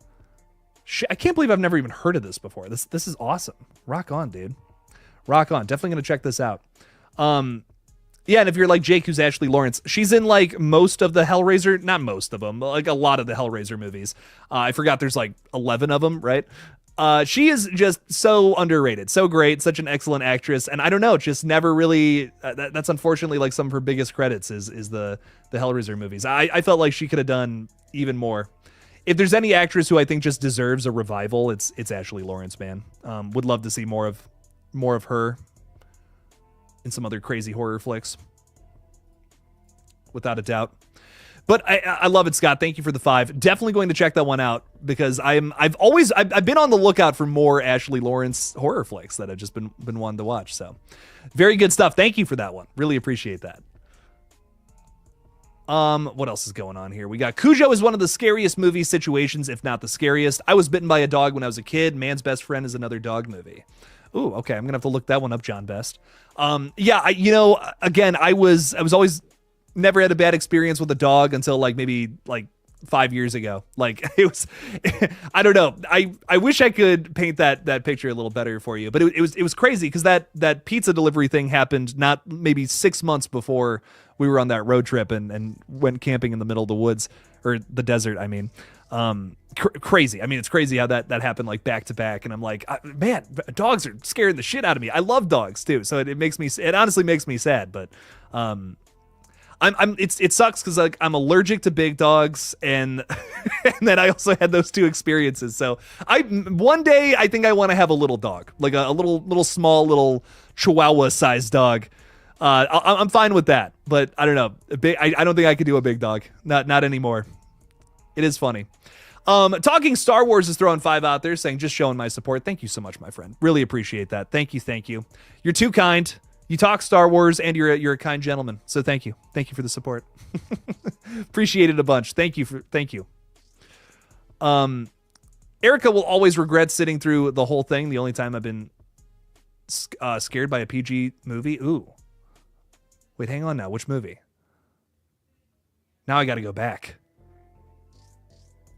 I can't believe I've never even heard of this before. This is awesome. Rock on, dude. Rock on. Definitely gonna check this out. Yeah, and if you're like Jake, who's Ashley Lawrence, she's in like most of the Hellraiser, not most of them, but like a lot of the Hellraiser movies. I forgot there's like 11 of them, right? She is just so underrated, so great, such an excellent actress, and I don't know, just never really. That's unfortunately like some of her biggest credits is the Hellraiser movies. I felt like she could have done even more. If there's any actress who I think just deserves a revival, it's Ashley Lawrence, man. Would love to see more of her in some other crazy horror flicks, without a doubt. But I love it, Scott. Thank you for the 5. Definitely going to check that one out because I've been on the lookout for more Ashley Lawrence horror flicks that I've just been wanting to watch. So very good stuff. Thank you for that one. Really appreciate that. What else is going on here? We got Cujo is one of the scariest movie situations, if not the scariest. I was bitten by a dog when I was a kid. Man's Best Friend is another dog movie. Ooh, okay. I'm gonna have to look that one up, John Best. Yeah, again, I was always never had a bad experience with a dog until like maybe like 5 years ago. Like it was, I don't know. I wish I could paint that picture a little better for you, but it was crazy because that pizza delivery thing happened not maybe 6 months before we were on that road trip and went camping in the middle of the woods or the desert. I mean, crazy. I mean, it's crazy how that happened like back to back. And I'm like, man, dogs are scaring the shit out of me. I love dogs too. So it honestly makes me sad, but, it sucks because like I'm allergic to big dogs and and then I also had those two experiences. So one day I think I want to have a little dog, like a little small little Chihuahua sized dog. I'm fine with that, but I don't know. I don't think I could do a big dog. Not anymore. It is funny. Talking Star Wars is throwing 5 out there saying just showing my support. Thank you so much, my friend. Really appreciate that. Thank you. You're too kind. You talk Star Wars, and you're a kind gentleman. So thank you for the support. Appreciate it a bunch. Thank you. Erica will always regret sitting through the whole thing. The only time I've been scared by a PG movie. Ooh, wait, hang on now. Which movie? Now I got to go back.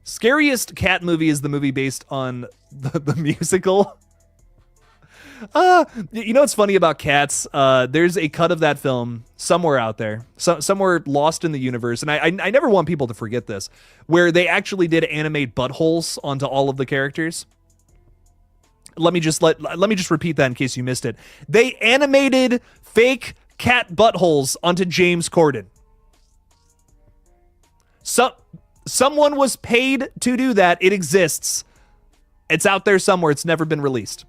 Scariest cat movie is the movie based on the musical. You know what's funny about Cats? There's a cut of that film somewhere out there, somewhere lost in the universe, and I never want people to forget this, where they actually did animate buttholes onto all of the characters. Let me just repeat that in case you missed it. They animated fake cat buttholes onto James Corden. Someone was paid to do that. It exists. It's out there somewhere. It's never been released.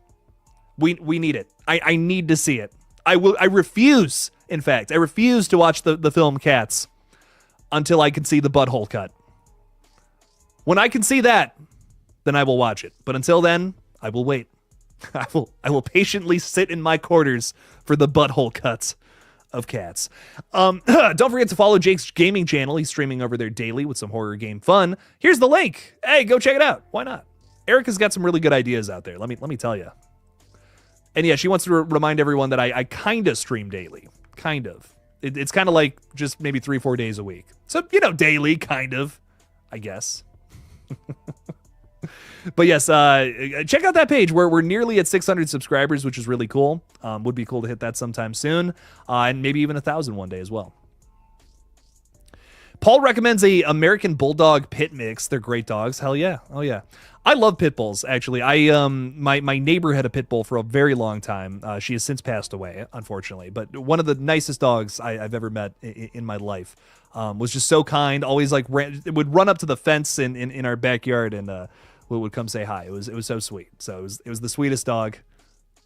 We need it. I need to see it. I refuse, in fact, I refuse to watch the film Cats until I can see the butthole cut. When I can see that, then I will watch it. But until then, I will wait. I will patiently sit in my quarters for the butthole cuts of cats. Don't forget to follow Jake's gaming channel. He's streaming over there daily with some horror game fun. Here's the link. Hey, go check it out. Why not? Erica's got some really good ideas out there. Let me tell you. And yeah, she wants to remind everyone that I kind of stream daily. Kind of. It's kind of like just maybe 3-4 days a week. So, daily, kind of, I guess. But yes, check out that page where we're nearly at 600 subscribers, which is really cool. Would be cool to hit that sometime soon. And maybe even 1,000 one day as well. Paul recommends a American Bulldog pit mix. They're great dogs. Hell yeah. Oh yeah. I love pit bulls, actually. My neighbor had a pit bull for a very long time. She has since passed away, unfortunately. But one of the nicest dogs I've ever met in my life. Was just so kind. Always would run up to the fence in our backyard and would come say hi. It was so sweet. So it was the sweetest dog.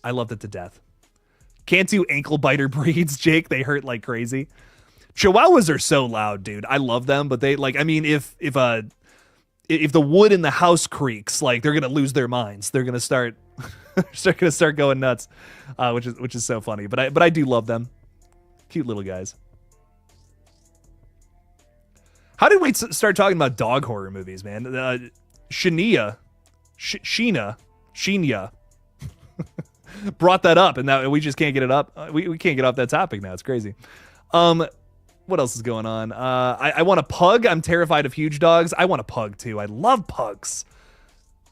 I loved it to death. Can't do ankle biter breeds, Jake. They hurt like crazy. Chihuahuas are so loud, dude. I love them, but they if the wood in the house creaks, like they're gonna lose their minds. They're gonna start going nuts, which is so funny. But I do love them. Cute little guys. How did we start talking about dog horror movies, man? Sheena brought that up, and now we just can't get it up. We can't get off that topic now. It's crazy. What else is going on? I want a pug. I'm terrified of huge dogs. I want a pug too. I love pugs.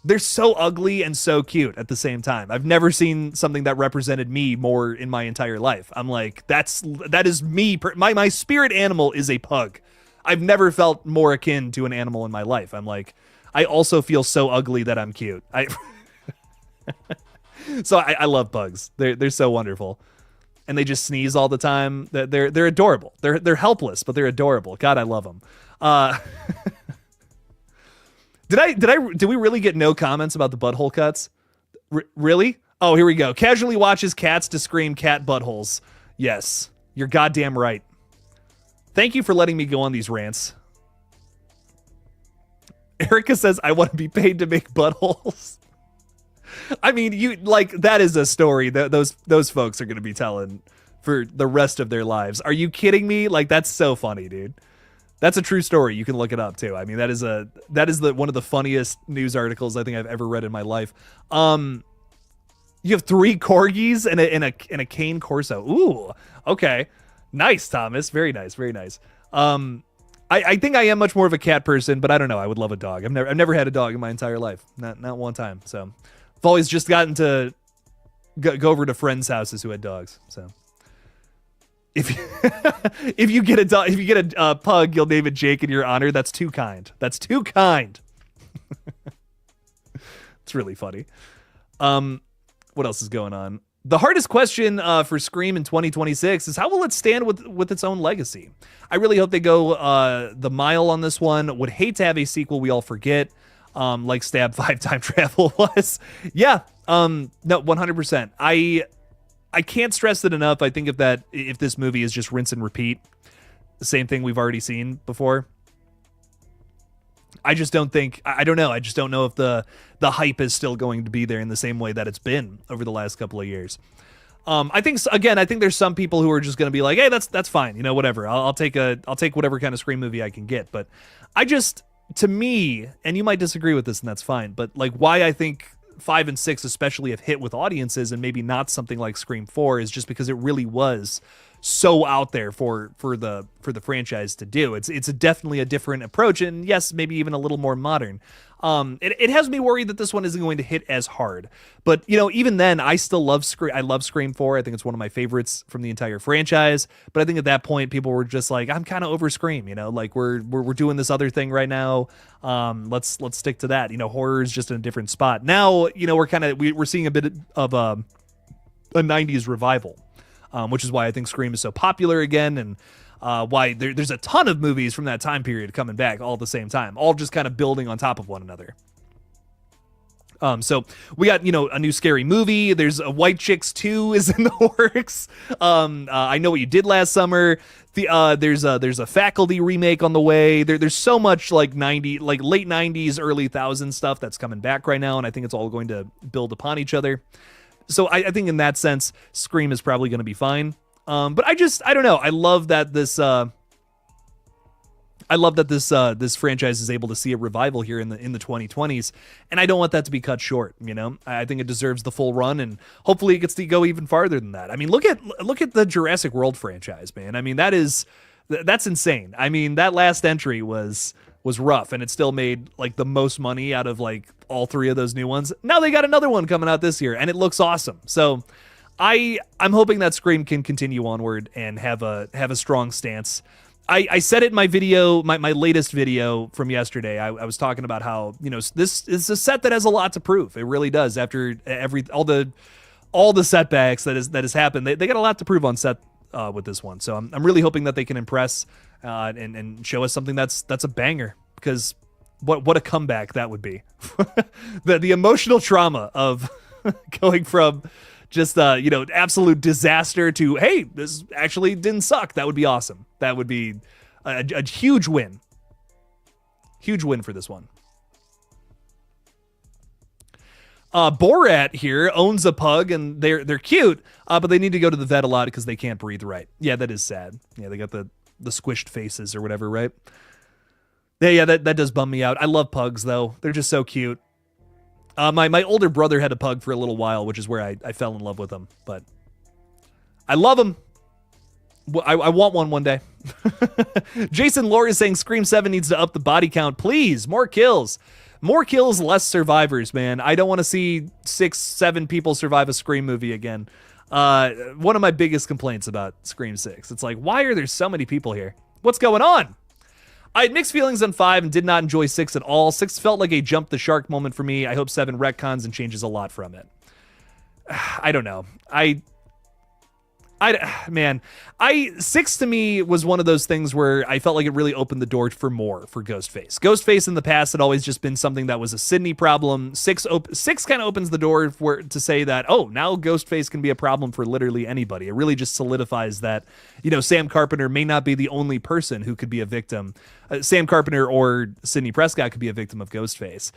They're so ugly and so cute at the same time. I've never seen something that represented me more in my entire life. I'm like, that is me. My spirit animal is a pug. I've never felt more akin to an animal in my life. I'm like, I also feel so ugly that I'm cute. So I love pugs. They're so wonderful. And they just sneeze all the time. They're adorable. They're helpless, but they're adorable. God, I love them. Did we really get no comments about the butthole cuts? Really? Oh, here we go. Casually watches cats to scream cat buttholes. Yes, you're goddamn right. Thank you for letting me go on these rants. Erica says, I want to be paid to make buttholes. I mean, that is a story that those folks are going to be telling for the rest of their lives. Are you kidding me? Like, that's so funny, dude. That's a true story. You can look it up too. I mean, that is one of the funniest news articles I think I've ever read in my life. You have 3 corgis and a cane corso. Ooh, okay. Nice, Thomas. Very nice. Very nice. I think I am much more of a cat person, but I don't know. I would love a dog. I've never had a dog in my entire life. Not one time. So I've always just gotten to go over to friends' houses who had dogs. So if you get a dog, if you get a pug, you'll name it Jake in your honor. That's too kind. That's too kind. It's really funny. What else is going on? The hardest question for Scream in 2026 is how will it stand with its own legacy? I really hope they go the mile on this one. Would hate to have a sequel we all forget, like Stab 5 Time Travel was. Yeah, no, 100%. I can't stress it enough. I think if this movie is just rinse and repeat, the same thing we've already seen before. I just don't think, I don't know. I just don't know if the hype is still going to be there in the same way that it's been over the last couple of years. I think there's some people who are just going to be like, hey, that's fine. You know, whatever. I'll take whatever kind of Scream movie I can get. But to me, and you might disagree with this and that's fine, but like why I think 5 and 6 especially have hit with audiences and maybe not something like Scream 4 is just because it really was so out there for the franchise to do. It's definitely a different approach, and yes, maybe even a little more modern. It has me worried that this one isn't going to hit as hard. But you know, even then, I still love Scream. I love Scream 4. I think it's one of my favorites from the entire franchise. But I think at that point, people were just like, I'm kind of over Scream. You know, like we're doing this other thing right now. Let's stick to that. You know, horror is just in a different spot now. You know, we're seeing a bit of a 90s revival. Which is why I think Scream is so popular again, and why there's a ton of movies from that time period coming back all at the same time, all just kind of building on top of one another. So we got, a new scary movie. There's a White Chicks 2 is in the works. I Know What You Did Last Summer. There's a Faculty remake on the way. There's so much late 90s, early 2000s stuff that's coming back right now, and I think it's all going to build upon each other. So I think in that sense, Scream is probably going to be fine. But I don't know. I love that this franchise is able to see a revival here in the 2020s, and I don't want that to be cut short. I think it deserves the full run, and hopefully it gets to go even farther than that. I mean, look at the Jurassic World franchise, man. I mean, that's insane. I mean, that last entry was rough, and it still made like the most money out of like all three of those new ones. Now they got another one coming out this year, and it looks awesome. So I'm hoping that Scream can continue onward and have a strong stance. I said it in my video, my latest video from yesterday. I was talking about how, this is a set that has a lot to prove. It really does. After all the setbacks that has happened, they got a lot to prove on set with this one. So I'm really hoping that they can impress and show us something that's a banger, because what a comeback that would be. the emotional trauma of going from just absolute disaster to, hey, this actually didn't suck. That would be awesome. That would be a huge win. Huge win for this one. Borat here owns a pug, and they're cute, but they need to go to the vet a lot because they can't breathe right. Yeah, that is sad. Yeah, they got the squished faces or whatever, right? Yeah, that does bum me out. I love pugs though. They're just so cute. My older brother had a pug for a little while, which is where I fell in love with him. But I love him. I want one day. Jason Lore is saying Scream 7 needs to up the body count. Please, more kills. More kills, less survivors, man. I don't want to see 6-7 people survive a Scream movie again. One of my biggest complaints about Scream 6. It's like, why are there so many people here? What's going on? I had mixed feelings on 5 and did not enjoy 6 at all. 6 felt like a jump the shark moment for me. I hope 7 retcons and changes a lot from it. I don't know. Man, 6 to me was one of those things where I felt like it really opened the door for more for Ghostface. Ghostface in the past had always just been something that was a Sydney problem. 6 kind of opens the door to say that, oh, now Ghostface can be a problem for literally anybody. It really just solidifies that, Sam Carpenter may not be the only person who could be a victim. Sam Carpenter or Sidney Prescott could be a victim of Ghostface.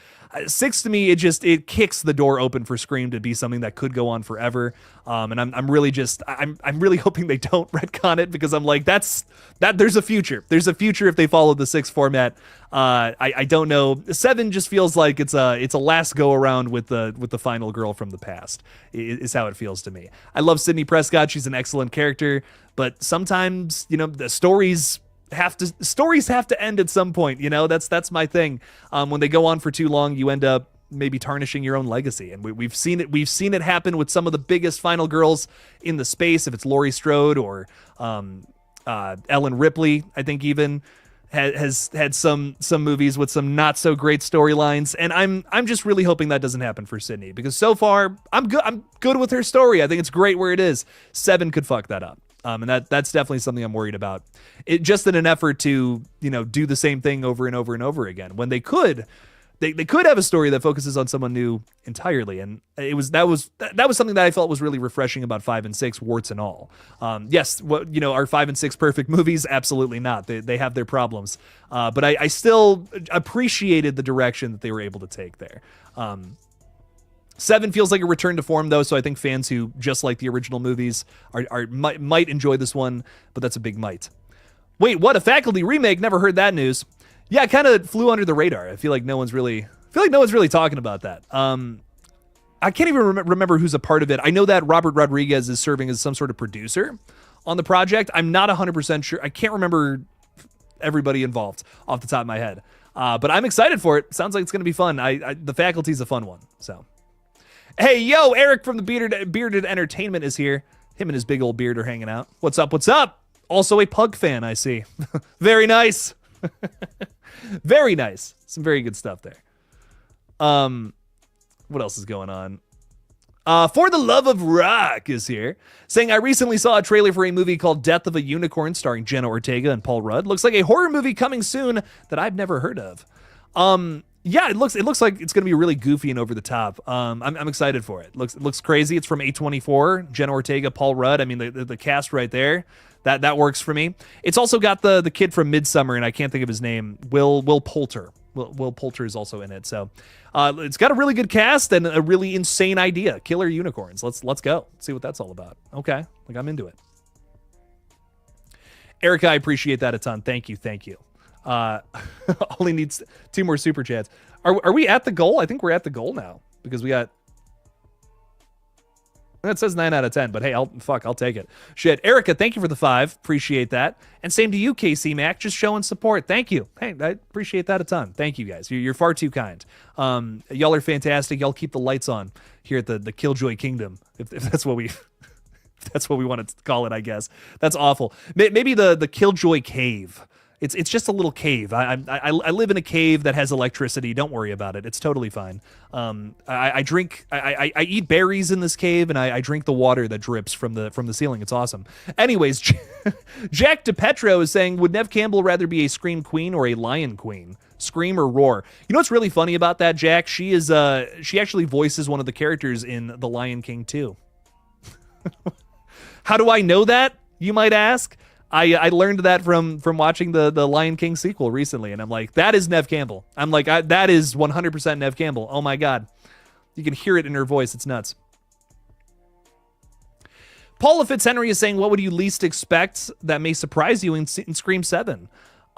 6 to me, it kicks the door open for Scream to be something that could go on forever. And I'm really hoping they don't retcon it, because I'm like, there's a future. There's a future if they follow the 6 format. I don't know. 7 just feels like it's a last go around with the final girl from the past. Is how it feels to me. I love Sidney Prescott. She's an excellent character, but sometimes the stories have to end at some point. That's my thing. When they go on for too long, you end up maybe tarnishing your own legacy, and we've seen it happen with some of the biggest final girls in the space. If it's Laurie Strode or Ellen Ripley, I think even has had some movies with some not so great storylines, and I'm just really hoping that doesn't happen for Sydney, because so far I'm good with her story. I think it's great where it is. 7 could fuck that up. And that's definitely something I'm worried about. It just in an effort to, do the same thing over and over and over again, when they could have a story that focuses on someone new entirely. And that was something that I felt was really refreshing about 5 and 6, warts and all. Yes, are 5 and 6 perfect movies? Absolutely not. They have their problems. But I still appreciated the direction that they were able to take there. 7 feels like a return to form, though, so I think fans who just like the original movies might enjoy this one, but that's a big might. Wait, what? A Faculty remake? Never heard that news. Yeah, it kind of flew under the radar. I feel like no one's really talking about that. I can't even remember who's a part of it. I know that Robert Rodriguez is serving as some sort of producer on the project. I'm not 100% sure. I can't remember everybody involved off the top of my head. But I'm excited for it. Sounds like it's going to be fun. The Faculty's a fun one, so. Hey, yo, Eric from the Bearded Entertainment is here. Him and his big old beard are hanging out. What's up? What's up? Also a pug fan, I see. Very nice. Very nice. Some very good stuff there. What else is going on? For the Love of Rock is here, saying, I recently saw a trailer for a movie called Death of a Unicorn starring Jenna Ortega and Paul Rudd. Looks like a horror movie coming soon that I've never heard of. Yeah, it looks like it's gonna be really goofy and over the top. I'm excited for it. Looks crazy. It's from A24, Jenna Ortega, Paul Rudd. I mean, the cast right there, that works for me. It's also got the kid from Midsummer, and I can't think of his name. Will Poulter. Will Poulter is also in it. So it's got a really good cast and a really insane idea. Killer unicorns. Let's go. See what that's all about. Okay, like I'm into it. Erica, I appreciate that a ton. Thank you. Only needs 2 more super chats. Are we at the goal? I think we're at the goal now because we got. That says 9 out of 10, but hey, I'll take it. Shit, Erica, thank you for the 5. Appreciate that. And same to you, KC Mac, just showing support. Thank you. Hey, I appreciate that a ton. Thank you guys. You're far too kind. Y'all are fantastic. Y'all keep the lights on here at the KillJoy Kingdom, if that's what we. If that's what we want to call it, I guess. That's awful. Maybe the KillJoy Cave. It's just a little cave. I live in a cave that has electricity. Don't worry about it. It's totally fine. I eat berries in this cave, and I drink the water that drips from the ceiling. It's awesome. Anyways, Jack DePetro is saying, would Neve Campbell rather be a Scream Queen or a Lion Queen? Scream or Roar? You know what's really funny about that, Jack? She actually voices one of the characters in The Lion King 2. How do I know that, you might ask? I learned that from watching the Lion King sequel recently, and I'm like, that is Neve Campbell. I'm like, that is 100% Neve Campbell. Oh my God. You can hear it in her voice. It's nuts. Paula Fitzhenry is saying, what would you least expect that may surprise you in Scream 7?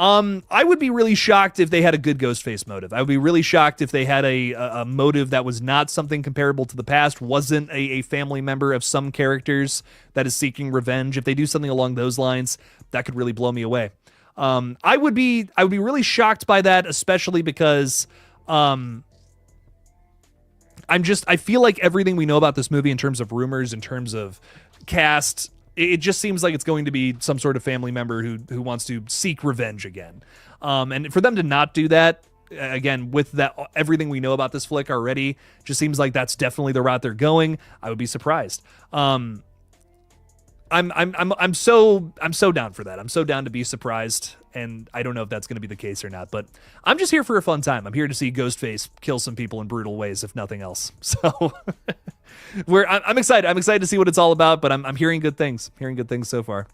I would be really shocked if they had a good Ghostface motive. I would be really shocked if they had a motive that was not something comparable to the past, wasn't a family member of some characters that is seeking revenge. If they do something along those lines, that could really blow me away. I would be really shocked by that, especially because I feel like everything we know about this movie in terms of rumors, in terms of cast, it just seems like it's going to be some sort of family member who wants to seek revenge again. And for them to not do that, again, with that everything we know about this flick already, just seems like that's definitely the route they're going. I would be surprised. I'm so down for that. I'm so down to be surprised, and I don't know if that's going to be the case or not, but I'm just here for a fun time. I'm here to see Ghostface kill some people in brutal ways, if nothing else. So I'm excited. I'm excited to see what it's all about, but I'm hearing good things. Hearing good things so far.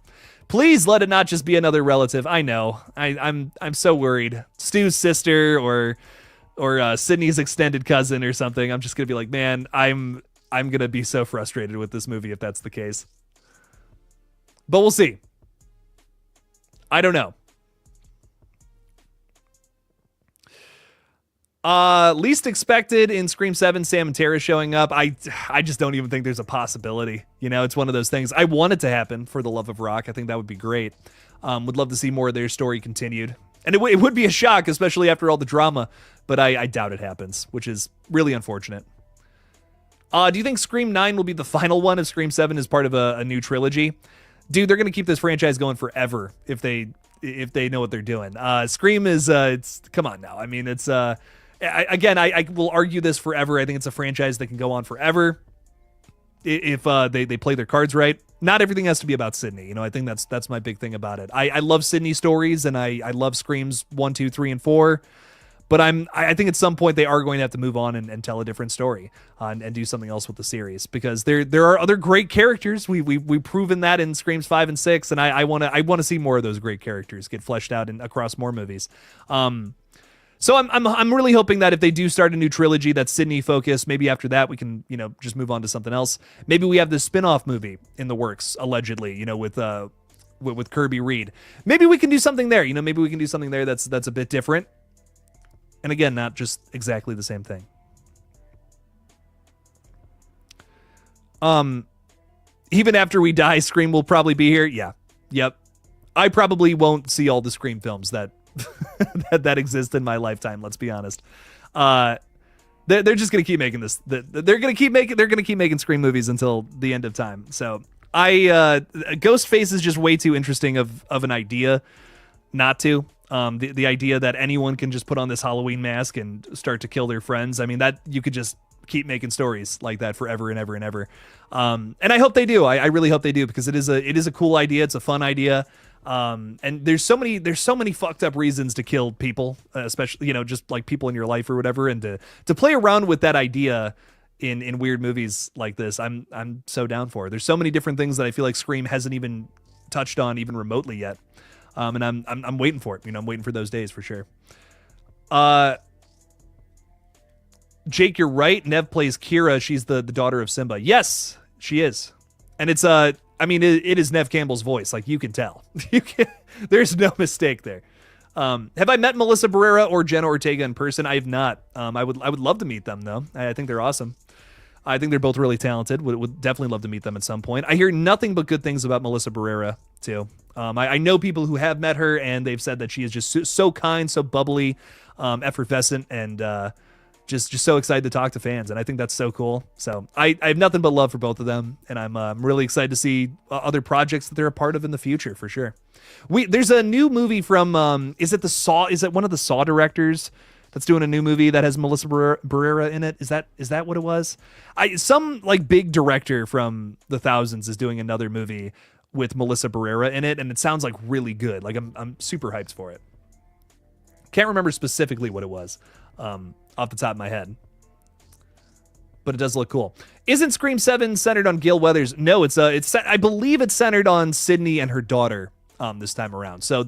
Please let it not just be another relative. I know. I'm so worried. Stu's sister or Sydney's extended cousin or something. I'm just gonna be like, man, I'm gonna be so frustrated with this movie if that's the case. But we'll see. I don't know. Least expected in Scream 7, Sam and Tara showing up. I just don't even think there's a possibility. You know, it's one of those things. I want it to happen for the love of rock. I think that would be great. Would love to see more of their story continued. And it would be a shock, especially after all the drama. But I doubt it happens, which is really unfortunate. Do you think Scream 9 will be the final one if Scream 7 is part of a new trilogy? Dude, they're going to keep this franchise going forever if they know what they're doing. Scream is, it's, come on now. I mean, it's, I will argue this forever. I think it's a franchise that can go on forever if they play their cards right. Not everything has to be about Sydney. You know, I think that's my big thing about it. I love Sydney stories, and I love Screams 1, 2, 3, and 4. But I think at some point they are going to have to move on and tell a different story and do something else with the series, because there are other great characters. We've proven that in Screams 5 and 6, and I want to see more of those great characters get fleshed out across more movies. So I'm really hoping that if they do start a new trilogy that's Sydney focused, maybe after that we can, you know, just move on to something else. Maybe we have this spin-off movie in the works, allegedly, you know, with Kirby Reed. Maybe we can do something there. You know, maybe we can do something there that's a bit different. And again, not just exactly the same thing. Even after we die, Scream will probably be here. Yeah. Yep. I probably won't see all the Scream films that that exist in my lifetime. Let's be honest. They're just gonna keep making this. They're gonna keep making Scream movies until the end of time. So Ghostface is just way too interesting of an idea not to. The idea that anyone can just put on this Halloween mask and start to kill their friends. I mean, that you could just keep making stories like that forever and ever and ever. And I hope they do. I really hope they do, because it is a cool idea. It's a fun idea. And there's so many fucked up reasons to kill people, especially, just like people in your life or whatever. And to play around with that idea in weird movies like this, I'm so down for. There's so many different things that I feel like Scream hasn't even touched on even remotely yet. And I'm waiting for it. I'm waiting for those days for sure. Jake, you're right. Nev plays Kira. She's the daughter of Simba. Yes, she is. And it's it is Nev Campbell's voice. Like, you can tell. There's no mistake there. Have I met Melissa Barrera or Jenna Ortega in person? I have not. I would love to meet them though. I think they're awesome. I think they're both really talented. Would definitely love to meet them at some point. I hear nothing but good things about Melissa Barrera too. I know people who have met her and they've said that she is just so kind, so bubbly, effervescent, and just so excited to talk to fans, and I think that's so cool. So I have nothing but love for both of them, and I'm really excited to see other projects that they're a part of in the future for sure. There's a new movie from is it one of the Saw directors that's doing a new movie that has Melissa Barrera in it? Is that what it was? Some like big director from the thousands is doing another movie with Melissa Barrera in it, and it sounds like really good. Like I'm super hyped for it. Can't remember specifically what it was. Off the top of my head, but it does look cool. Isn't Scream 7 centered on Gale Weathers? No, I believe it's centered on Sydney and her daughter this time around. So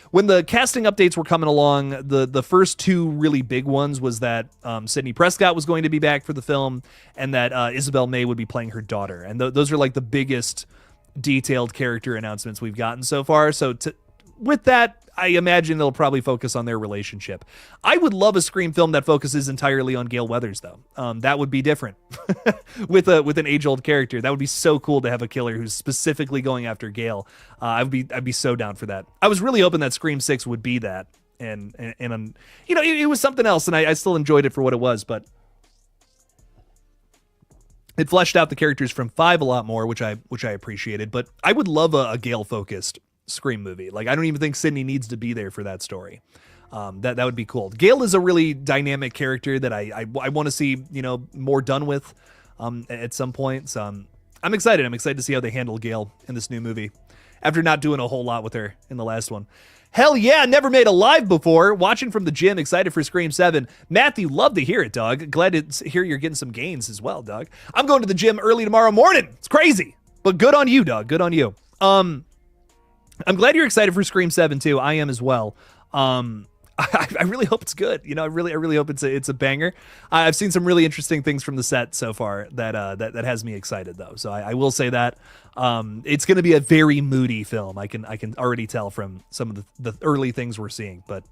when the casting updates were coming along, the first two really big ones was that Sydney Prescott was going to be back for the film, and that Isabel May would be playing her daughter, and those are like the biggest detailed character announcements we've gotten so far. So with that, I imagine they'll probably focus on their relationship. I would love a Scream film that focuses entirely on Gale Weathers, though. That would be different with an age-old character. That would be so cool to have a killer who's specifically going after Gale. I'd be so down for that. I was really hoping that Scream 6 would be that, and it was something else, and I still enjoyed it for what it was, but it fleshed out the characters from 5 a lot more, which I appreciated. But I would love a Gale-focused Scream movie. Like, I don't even think Sydney needs to be there for that story. That would be cool. Gale is a really dynamic character that I want to see more done with at some point. So I'm excited. I'm excited to see how they handle Gale in this new movie after not doing a whole lot with her in the last one. Hell yeah, never made a live before. Watching from the gym, excited for Scream 7. Matthew, love to hear it, dog. Glad to hear you're getting some gains as well, dog. I'm going to the gym early tomorrow morning. It's crazy, but good on you, dog. Good on you. I'm glad you're excited for Scream 7 too. I am as well. I really hope it's good. I really hope it's a banger. I've seen some really interesting things from the set so far that has me excited though. So I will say that it's going to be a very moody film. I can already tell from some of the early things we're seeing. But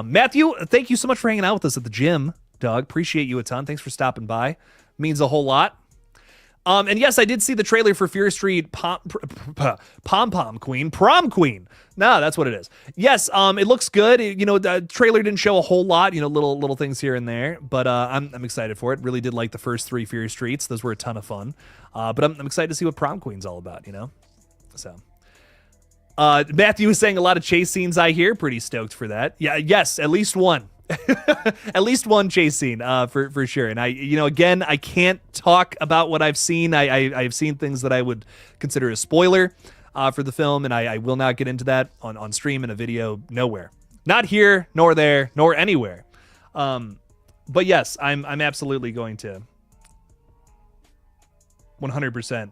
Matthew, thank you so much for hanging out with us at the gym, dog. Appreciate you a ton. Thanks for stopping by. Means a whole lot. And yes, I did see the trailer for Fear Street Prom Queen. No, that's what it is. Yes, it looks good. The trailer didn't show a whole lot, little things here and there, but I'm excited for it. Really did like the first 3 Fear Streets. Those were a ton of fun. But I'm excited to see what Prom Queen's all about, So Matthew is saying a lot of chase scenes, I hear. Pretty stoked for that. Yeah, yes, at least one. At least one chase scene for sure. And again, I can't talk about what I've seen. I've seen things that I would consider a spoiler for the film, and I will not get into that on stream in a video nowhere. Not here, nor there, nor anywhere. But yes, I'm absolutely going to 100%.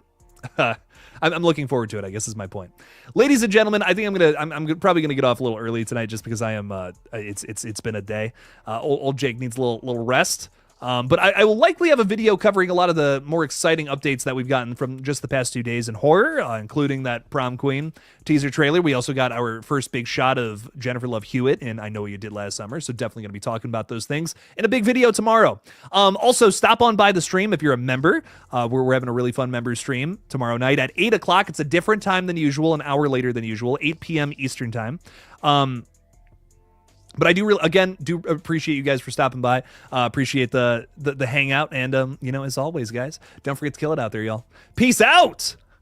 I'm looking forward to it, I guess is my point. Ladies and gentlemen, I think I'm probably gonna get off a little early tonight just because I am it's been a day. Old Jake needs a little rest. But I will likely have a video covering a lot of the more exciting updates that we've gotten from just the past 2 days in horror, including that Prom Queen teaser trailer. We also got our first big shot of Jennifer Love Hewitt in I Know What You Did Last Summer, so definitely going to be talking about those things in a big video tomorrow. Also, stop on by the stream if you're a member. We're having a really fun member stream tomorrow night at 8 o'clock. It's a different time than usual, an hour later than usual, 8 p.m. Eastern time. But I do appreciate you guys for stopping by. Appreciate the hangout. And, as always, guys, don't forget to kill it out there, y'all. Peace out.